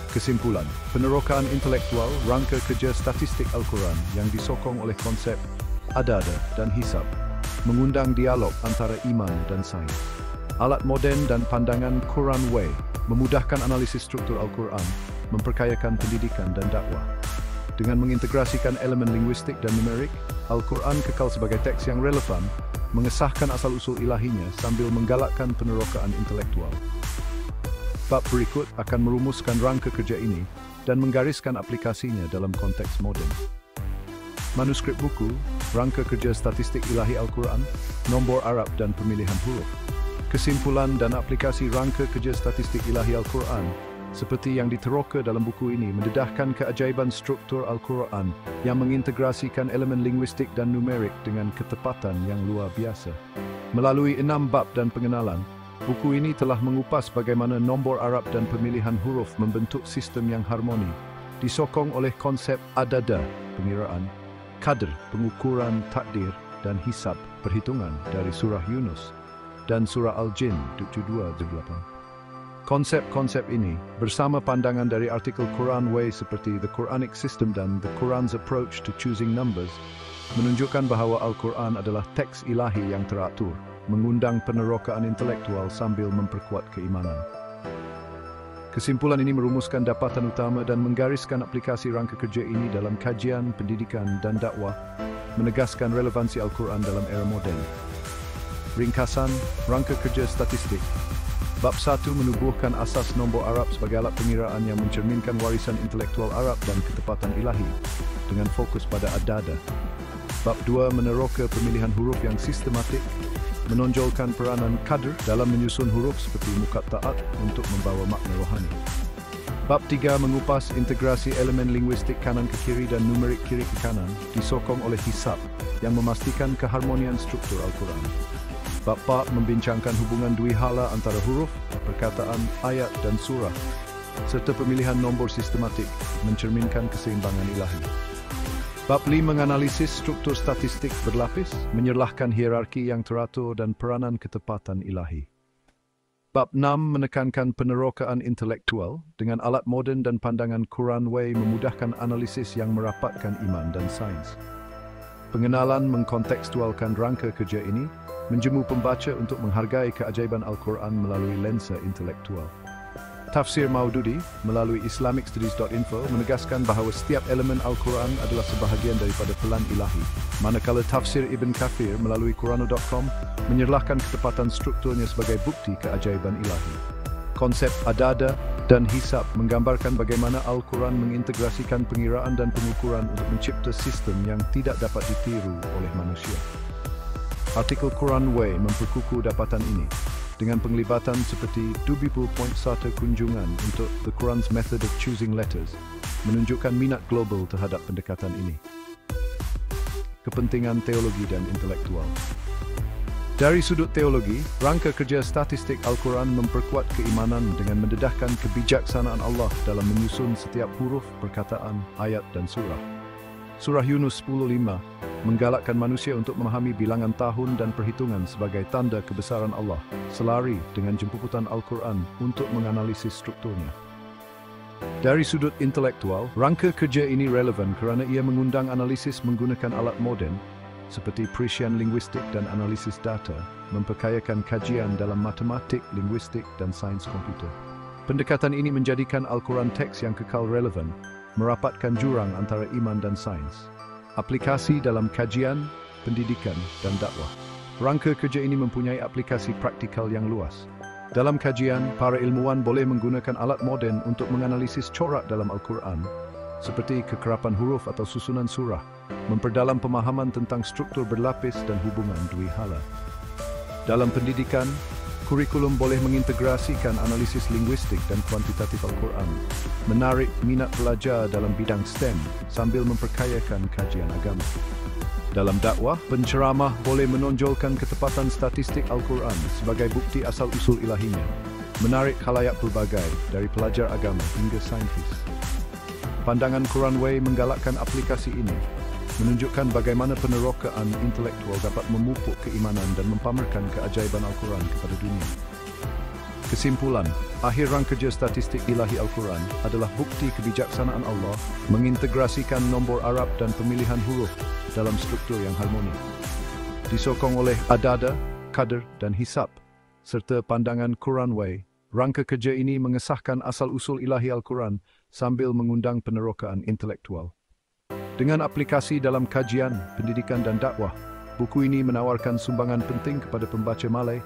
Kesimpulan, penerokaan intelektual rangka kerja statistik Al-Quran yang disokong oleh konsep adada dan hisab, mengundang dialog antara iman dan sains. Alat moden dan pandangan Quran Way memudahkan analisis struktur Al-Quran, memperkayakan pendidikan dan dakwah. Dengan mengintegrasikan elemen linguistik dan numerik, Al-Quran kekal sebagai teks yang relevan, mengesahkan asal-usul ilahinya sambil menggalakkan penerokaan intelektual. Bab berikut akan merumuskan rangka kerja ini dan menggariskan aplikasinya dalam konteks moden. Manuskrip buku, rangka kerja statistik ilahi Al-Quran, nombor Arab dan pemilihan huruf. Kesimpulan dan aplikasi rangka kerja statistik ilahi Al-Quran seperti yang diteroka dalam buku ini mendedahkan keajaiban struktur Al-Quran yang mengintegrasikan elemen linguistik dan numerik dengan ketepatan yang luar biasa. Melalui 6 bab dan pengenalan, buku ini telah mengupas bagaimana nombor Arab dan pemilihan huruf membentuk sistem yang harmoni, disokong oleh konsep adada, pengiraan, qadr, pengukuran takdir, dan hisab, perhitungan dari surah Yunus dan surah Al-Jin 72-8. Konsep-konsep ini, bersama pandangan dari artikel Quran Way seperti The Quranic System dan The Quran's Approach to Choosing Numbers, menunjukkan bahawa Al-Quran adalah teks ilahi yang teratur, mengundang penerokaan intelektual sambil memperkuat keimanan. Kesimpulan ini merumuskan dapatan utama dan menggariskan aplikasi rangka kerja ini dalam kajian, pendidikan, dan dakwah, menegaskan relevansi Al-Quran dalam era moden. Ringkasan, rangka kerja statistik. Bab 1 menubuhkan asas nombor Arab sebagai alat pengiraan yang mencerminkan warisan intelektual Arab dan ketepatan ilahi, dengan fokus pada adada. Bab 2 meneroka pemilihan huruf yang sistematik, menonjolkan peranan qadr dalam menyusun huruf seperti muqatta'at untuk membawa makna rohani. Bab 3 mengupas integrasi elemen linguistik kanan ke kiri dan numerik kiri ke kanan, disokong oleh hisab yang memastikan keharmonian struktur Al-Quran. Bab 4 membincangkan hubungan duihala antara huruf, perkataan, ayat dan surah, serta pemilihan nombor sistematik mencerminkan keseimbangan ilahi. Bab 5 menganalisis struktur statistik berlapis, menyerlahkan hierarki yang teratur dan peranan ketepatan ilahi. Bab 6 menekankan penerokaan intelektual dengan alat moden dan pandangan Quran Way memudahkan analisis yang merapatkan iman dan sains. Pengenalan mengkontekstualkan rangka kerja ini, menjemu pembaca untuk menghargai keajaiban Al-Quran melalui lensa intelektual. Tafsir Maududi melalui islamicstudies.info menegaskan bahawa setiap elemen Al-Quran adalah sebahagian daripada pelan ilahi, manakala tafsir Ibn Kathir melalui Quranu.com menyerlahkan ketepatan strukturnya sebagai bukti keajaiban ilahi. Konsep adada dan hisab menggambarkan bagaimana Al-Quran mengintegrasikan pengiraan dan pengukuran untuk mencipta sistem yang tidak dapat ditiru oleh manusia. Artikel Quran Way memperkukuh dapatan ini dengan penglibatan seperti 20.1 kunjungan untuk The Quran's Method of Choosing Letters, menunjukkan minat global terhadap pendekatan ini. Kepentingan teologi dan intelektual. Dari sudut teologi, rangka kerja statistik Al-Quran memperkuat keimanan dengan mendedahkan kebijaksanaan Allah dalam menyusun setiap huruf, perkataan, ayat dan surah. Surah Yunus 10:5 menggalakkan manusia untuk memahami bilangan tahun dan perhitungan sebagai tanda kebesaran Allah, selari dengan jemputan Al-Quran untuk menganalisis strukturnya. Dari sudut intelektual, rangka kerja ini relevan kerana ia mengundang analisis menggunakan alat moden seperti perisian linguistik dan analisis data, memperkayakan kajian dalam matematik, linguistik dan sains komputer. Pendekatan ini menjadikan Al-Quran teks yang kekal relevan, merapatkan jurang antara iman dan sains. Aplikasi dalam kajian, pendidikan dan dakwah. Rangka kerja ini mempunyai aplikasi praktikal yang luas. Dalam kajian, para ilmuwan boleh menggunakan alat moden untuk menganalisis corak dalam Al-Quran, seperti kekerapan huruf atau susunan surah, memperdalam pemahaman tentang struktur berlapis dan hubungan duihala. Dalam pendidikan, kurikulum boleh mengintegrasikan analisis linguistik dan kuantitatif Al-Quran, menarik minat pelajar dalam bidang STEM sambil memperkayakan kajian agama. Dalam dakwah, penceramah boleh menonjolkan ketepatan statistik Al-Quran sebagai bukti asal-usul ilahinya, menarik khalayak pelbagai dari pelajar agama hingga saintis. Pandangan Quran Way menggalakkan aplikasi ini, menunjukkan bagaimana penerokaan intelektual dapat memupuk keimanan dan mempamerkan keajaiban Al-Quran kepada dunia. Kesimpulan, akhir rangka kerja statistik ilahi Al-Quran adalah bukti kebijaksanaan Allah mengintegrasikan nombor Arab dan pemilihan huruf dalam struktur yang harmoni. Disokong oleh adada, qadr dan hisab, serta pandangan Quran Way, rangka kerja ini mengesahkan asal-usul ilahi Al-Quran sambil mengundang penerokaan intelektual. Dengan aplikasi dalam kajian, pendidikan dan dakwah, buku ini menawarkan sumbangan penting kepada pembaca Malay,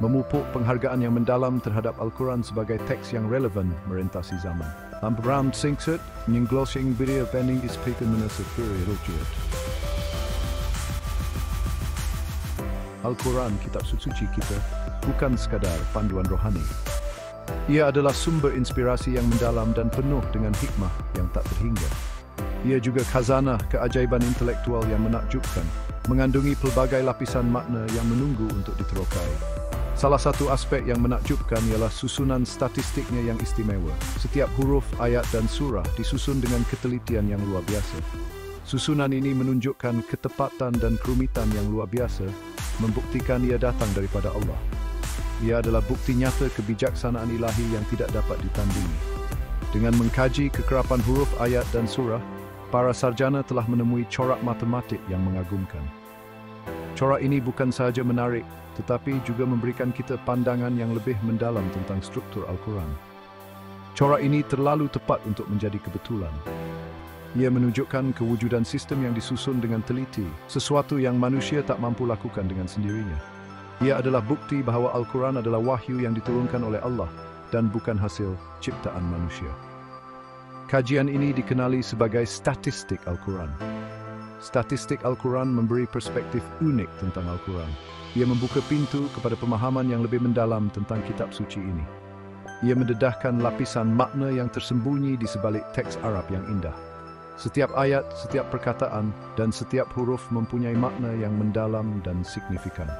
memupuk penghargaan yang mendalam terhadap Al-Quran sebagai teks yang relevan merentasi zaman. Lamperam singset, menyenglosing bidia vending ispikan menasafiri rujiat. Al-Quran, kitab suci kita, bukan sekadar panduan rohani. Ia adalah sumber inspirasi yang mendalam dan penuh dengan hikmah yang tak terhingga. Ia juga khazanah keajaiban intelektual yang menakjubkan, mengandungi pelbagai lapisan makna yang menunggu untuk diterokai. Salah satu aspek yang menakjubkan ialah susunan statistiknya yang istimewa. Setiap huruf, ayat dan surah disusun dengan ketelitian yang luar biasa. Susunan ini menunjukkan ketepatan dan kerumitan yang luar biasa, membuktikan ia datang daripada Allah. Ia adalah bukti nyata kebijaksanaan ilahi yang tidak dapat ditandingi. Dengan mengkaji kekerapan huruf, ayat dan surah, para sarjana telah menemui corak matematik yang mengagumkan. Corak ini bukan sahaja menarik, tetapi juga memberikan kita pandangan yang lebih mendalam tentang struktur Al-Quran. Corak ini terlalu tepat untuk menjadi kebetulan. Ia menunjukkan kewujudan sistem yang disusun dengan teliti, sesuatu yang manusia tak mampu lakukan dengan sendirinya. Ia adalah bukti bahawa Al-Quran adalah wahyu yang diturunkan oleh Allah dan bukan hasil ciptaan manusia. Kajian ini dikenali sebagai statistik Al-Quran. Statistik Al-Quran memberi perspektif unik tentang Al-Quran. Ia membuka pintu kepada pemahaman yang lebih mendalam tentang kitab suci ini. Ia mendedahkan lapisan makna yang tersembunyi di sebalik teks Arab yang indah. Setiap ayat, setiap perkataan, dan setiap huruf mempunyai makna yang mendalam dan signifikan.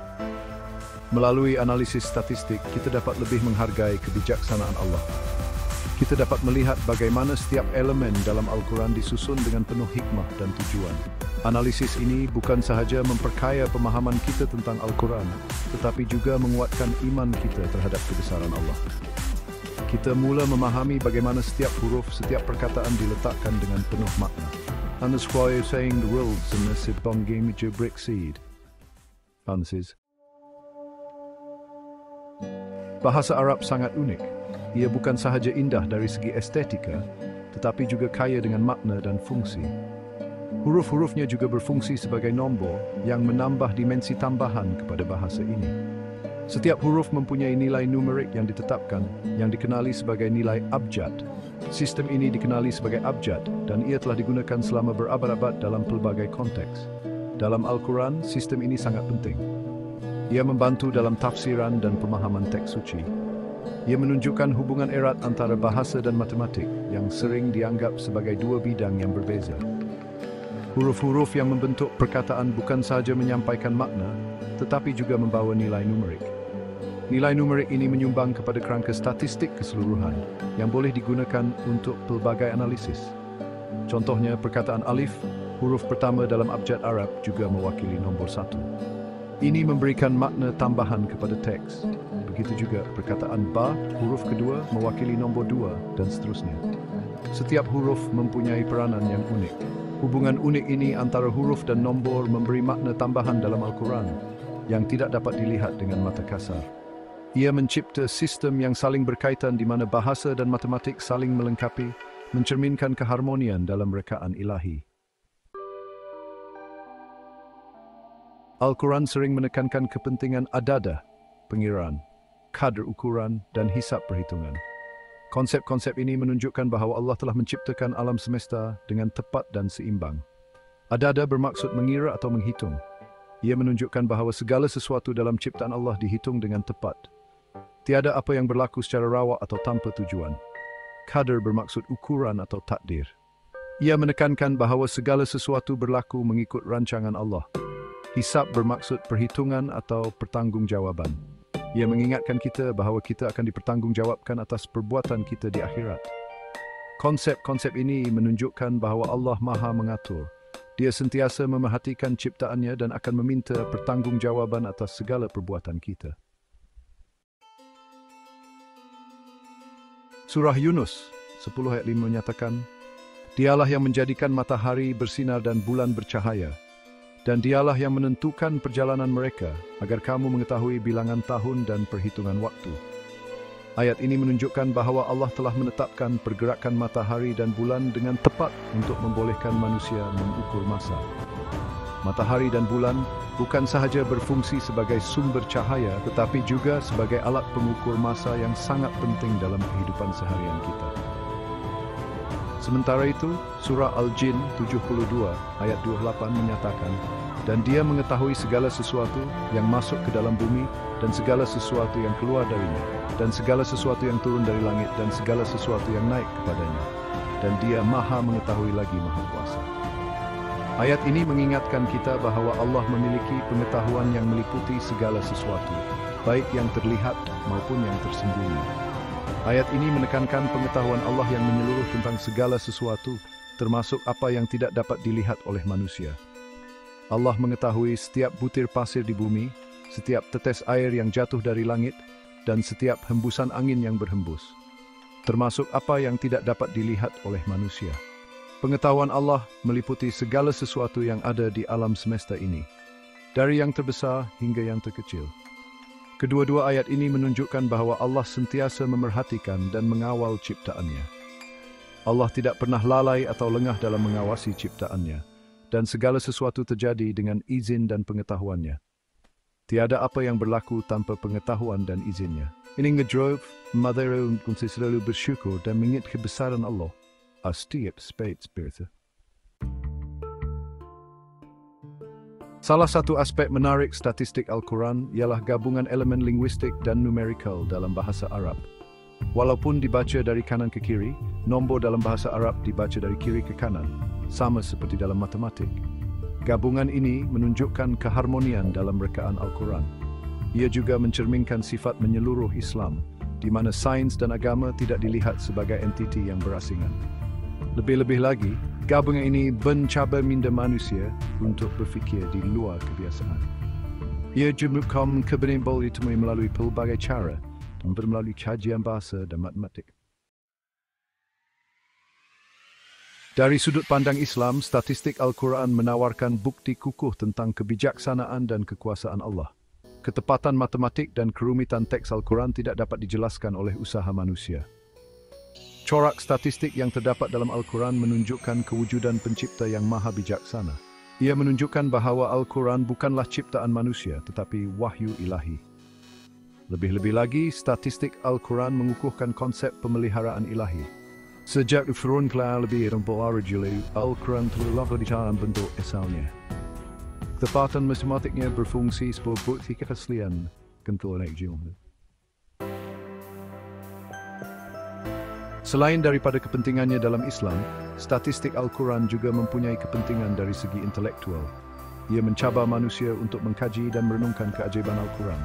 Melalui analisis statistik, kita dapat lebih menghargai kebijaksanaan Allah. Kita dapat melihat bagaimana setiap elemen dalam Al-Quran disusun dengan penuh hikmah dan tujuan. Analisis ini bukan sahaja memperkaya pemahaman kita tentang Al-Quran, tetapi juga menguatkan iman kita terhadap kebesaran Allah. Kita mula memahami bagaimana setiap huruf, setiap perkataan diletakkan dengan penuh makna. And that's why you're saying the world's in the sibongi brick seed. Francis. Bahasa Arab sangat unik. Ia bukan sahaja indah dari segi estetika, tetapi juga kaya dengan makna dan fungsi. Huruf-hurufnya juga berfungsi sebagai nombor yang menambah dimensi tambahan kepada bahasa ini. Setiap huruf mempunyai nilai numerik yang ditetapkan, yang dikenali sebagai nilai abjad. Sistem ini dikenali sebagai abjad dan ia telah digunakan selama berabad-abad dalam pelbagai konteks. Dalam Al-Quran, sistem ini sangat penting. Ia membantu dalam tafsiran dan pemahaman teks suci. Ia menunjukkan hubungan erat antara bahasa dan matematik yang sering dianggap sebagai dua bidang yang berbeza. Huruf-huruf yang membentuk perkataan bukan sahaja menyampaikan makna, tetapi juga membawa nilai numerik. Nilai numerik ini menyumbang kepada kerangka statistik keseluruhan yang boleh digunakan untuk pelbagai analisis. Contohnya, perkataan alif, huruf pertama dalam abjad Arab, juga mewakili nombor 1. Ini memberikan makna tambahan kepada teks. Begitu juga perkataan ba, huruf kedua, mewakili nombor 2, dan seterusnya. Setiap huruf mempunyai peranan yang unik. Hubungan unik ini antara huruf dan nombor memberi makna tambahan dalam Al-Quran yang tidak dapat dilihat dengan mata kasar. Ia mencipta sistem yang saling berkaitan di mana bahasa dan matematik saling melengkapi, mencerminkan keharmonian dalam rekaan ilahi. Al-Quran sering menekankan kepentingan adadah, pengiraan, kadar ukuran, dan hisab perhitungan. Konsep-konsep ini menunjukkan bahawa Allah telah menciptakan alam semesta dengan tepat dan seimbang. Adadah bermaksud mengira atau menghitung. Ia menunjukkan bahawa segala sesuatu dalam ciptaan Allah dihitung dengan tepat. Tiada apa yang berlaku secara rawak atau tanpa tujuan. Qadar bermaksud ukuran atau takdir. Ia menekankan bahawa segala sesuatu berlaku mengikut rancangan Allah. Hisab bermaksud perhitungan atau pertanggungjawaban. Ia mengingatkan kita bahawa kita akan dipertanggungjawabkan atas perbuatan kita di akhirat. Konsep-konsep ini menunjukkan bahawa Allah Maha mengatur. Dia sentiasa memerhatikan ciptaannya dan akan meminta pertanggungjawaban atas segala perbuatan kita. Surah Yunus 10 ayat 5 menyatakan, Dialah yang menjadikan matahari bersinar dan bulan bercahaya, dan dialah yang menentukan perjalanan mereka agar kamu mengetahui bilangan tahun dan perhitungan waktu. Ayat ini menunjukkan bahawa Allah telah menetapkan pergerakan matahari dan bulan dengan tepat untuk membolehkan manusia mengukur masa. Matahari dan bulan bukan sahaja berfungsi sebagai sumber cahaya, tetapi juga sebagai alat pengukur masa yang sangat penting dalam kehidupan seharian kita. Sementara itu, surah Al-Jin 72 ayat 28 menyatakan, dan dia mengetahui segala sesuatu yang masuk ke dalam bumi dan segala sesuatu yang keluar darinya, dan segala sesuatu yang turun dari langit dan segala sesuatu yang naik kepadanya. Dan dia Maha mengetahui lagi Maha Kuasa. Ayat ini mengingatkan kita bahawa Allah memiliki pengetahuan yang meliputi segala sesuatu, baik yang terlihat maupun yang tersembunyi. Ayat ini menekankan pengetahuan Allah yang menyeluruh tentang segala sesuatu, termasuk apa yang tidak dapat dilihat oleh manusia. Allah mengetahui setiap butir pasir di bumi, setiap tetes air yang jatuh dari langit, dan setiap hembusan angin yang berhembus, termasuk apa yang tidak dapat dilihat oleh manusia. Pengetahuan Allah meliputi segala sesuatu yang ada di alam semesta ini, dari yang terbesar hingga yang terkecil. Kedua-dua ayat ini menunjukkan bahawa Allah sentiasa memerhatikan dan mengawal ciptaannya. Allah tidak pernah lalai atau lengah dalam mengawasi ciptaannya, dan segala sesuatu terjadi dengan izin dan pengetahuannya. Tiada apa yang berlaku tanpa pengetahuan dan izinnya. Ini ngedrove Madeira untuk selalu bersyukur dan mengingat kebesaran Allah setiap spiritual. Salah satu aspek menarik statistik Al-Quran ialah gabungan elemen linguistik dan numerikal dalam bahasa Arab. Walaupun dibaca dari kanan ke kiri, nombor dalam bahasa Arab dibaca dari kiri ke kanan, sama seperti dalam matematik. Gabungan ini menunjukkan keharmonian dalam rekaan Al-Quran. Ia juga mencerminkan sifat menyeluruh Islam, di mana sains dan agama tidak dilihat sebagai entiti yang berasingan. Lebih-lebih lagi, gabungan ini mencabar minda manusia untuk berfikir di luar kebiasaan. Ia juga boleh ditemui melalui pelbagai cara, dan melalui kajian bahasa dan matematik. Dari sudut pandang Islam, statistik Al-Quran menawarkan bukti kukuh tentang kebijaksanaan dan kekuasaan Allah. Ketepatan matematik dan kerumitan teks Al-Quran tidak dapat dijelaskan oleh usaha manusia. Corak statistik yang terdapat dalam Al-Quran menunjukkan kewujudan pencipta yang maha bijaksana. Ia menunjukkan bahawa Al-Quran bukanlah ciptaan manusia, tetapi wahyu ilahi. Lebih-lebih lagi, statistik Al-Quran mengukuhkan konsep pemeliharaan ilahi. Sejak turun kelar lebih dari Al-Quran telah di dalam bentuk asalnya. Ketepatan matematiknya berfungsi sebagai bukti keaslian kentuan jumlah. Selain daripada kepentingannya dalam Islam, statistik Al-Quran juga mempunyai kepentingan dari segi intelektual. Ia mencabar manusia untuk mengkaji dan merenungkan keajaiban Al-Quran.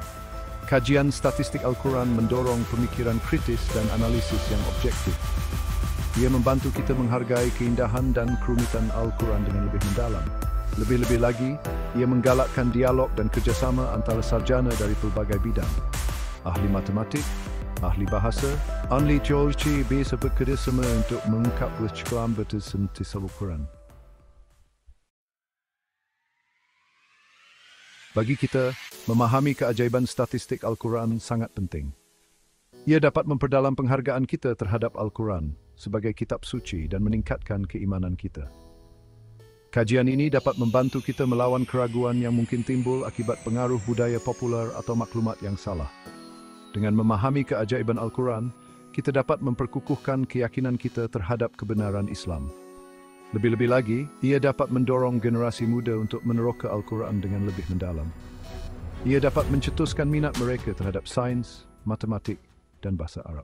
Kajian statistik Al-Quran mendorong pemikiran kritis dan analisis yang objektif. Ia membantu kita menghargai keindahan dan kerumitan Al-Quran dengan lebih mendalam. Lebih-lebih lagi, ia menggalakkan dialog dan kerjasama antara sarjana dari pelbagai bidang. Ahli matematik, ahli bahasa, ahli teologi bisa bekerjasama untuk mengungkap kelambanan sintesis Al-Quran. Bagi kita, memahami keajaiban statistik Al-Quran sangat penting. Ia dapat memperdalam penghargaan kita terhadap Al-Quran sebagai kitab suci dan meningkatkan keimanan kita. Kajian ini dapat membantu kita melawan keraguan yang mungkin timbul akibat pengaruh budaya popular atau maklumat yang salah. Dengan memahami keajaiban Al-Quran, kita dapat memperkukuhkan keyakinan kita terhadap kebenaran Islam. Lebih-lebih lagi, ia dapat mendorong generasi muda untuk meneroka Al-Quran dengan lebih mendalam. Ia dapat mencetuskan minat mereka terhadap sains, matematik, dan bahasa Arab.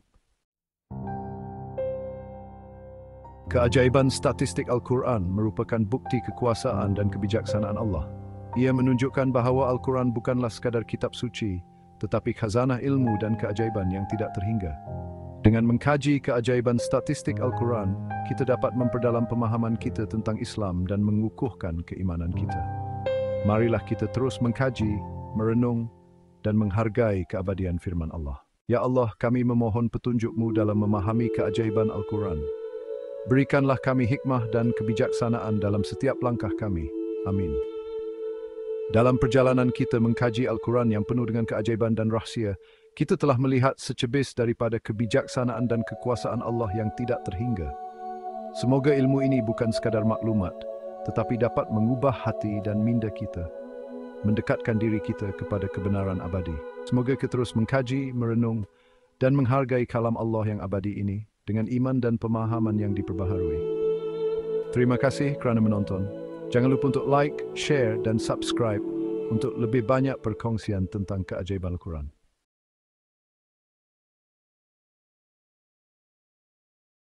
Keajaiban statistik Al-Quran merupakan bukti kekuasaan dan kebijaksanaan Allah. Ia menunjukkan bahawa Al-Quran bukanlah sekadar kitab suci, tetapi khazanah ilmu dan keajaiban yang tidak terhingga. Dengan mengkaji keajaiban statistik Al-Quran, kita dapat memperdalam pemahaman kita tentang Islam dan mengukuhkan keimanan kita. Marilah kita terus mengkaji, merenung, dan menghargai keabadian firman Allah. Ya Allah, kami memohon petunjuk-Mu dalam memahami keajaiban Al-Quran. Berikanlah kami hikmah dan kebijaksanaan dalam setiap langkah kami. Amin. Dalam perjalanan kita mengkaji Al-Quran yang penuh dengan keajaiban dan rahsia, kita telah melihat secebis daripada kebijaksanaan dan kekuasaan Allah yang tidak terhingga. Semoga ilmu ini bukan sekadar maklumat, tetapi dapat mengubah hati dan minda kita, mendekatkan diri kita kepada kebenaran abadi. Semoga kita terus mengkaji, merenung, dan menghargai kalam Allah yang abadi ini dengan iman dan pemahaman yang diperbaharui. Terima kasih kerana menonton. Jangan lupa untuk like, share, dan subscribe untuk lebih banyak perkongsian tentang keajaiban Al-Quran.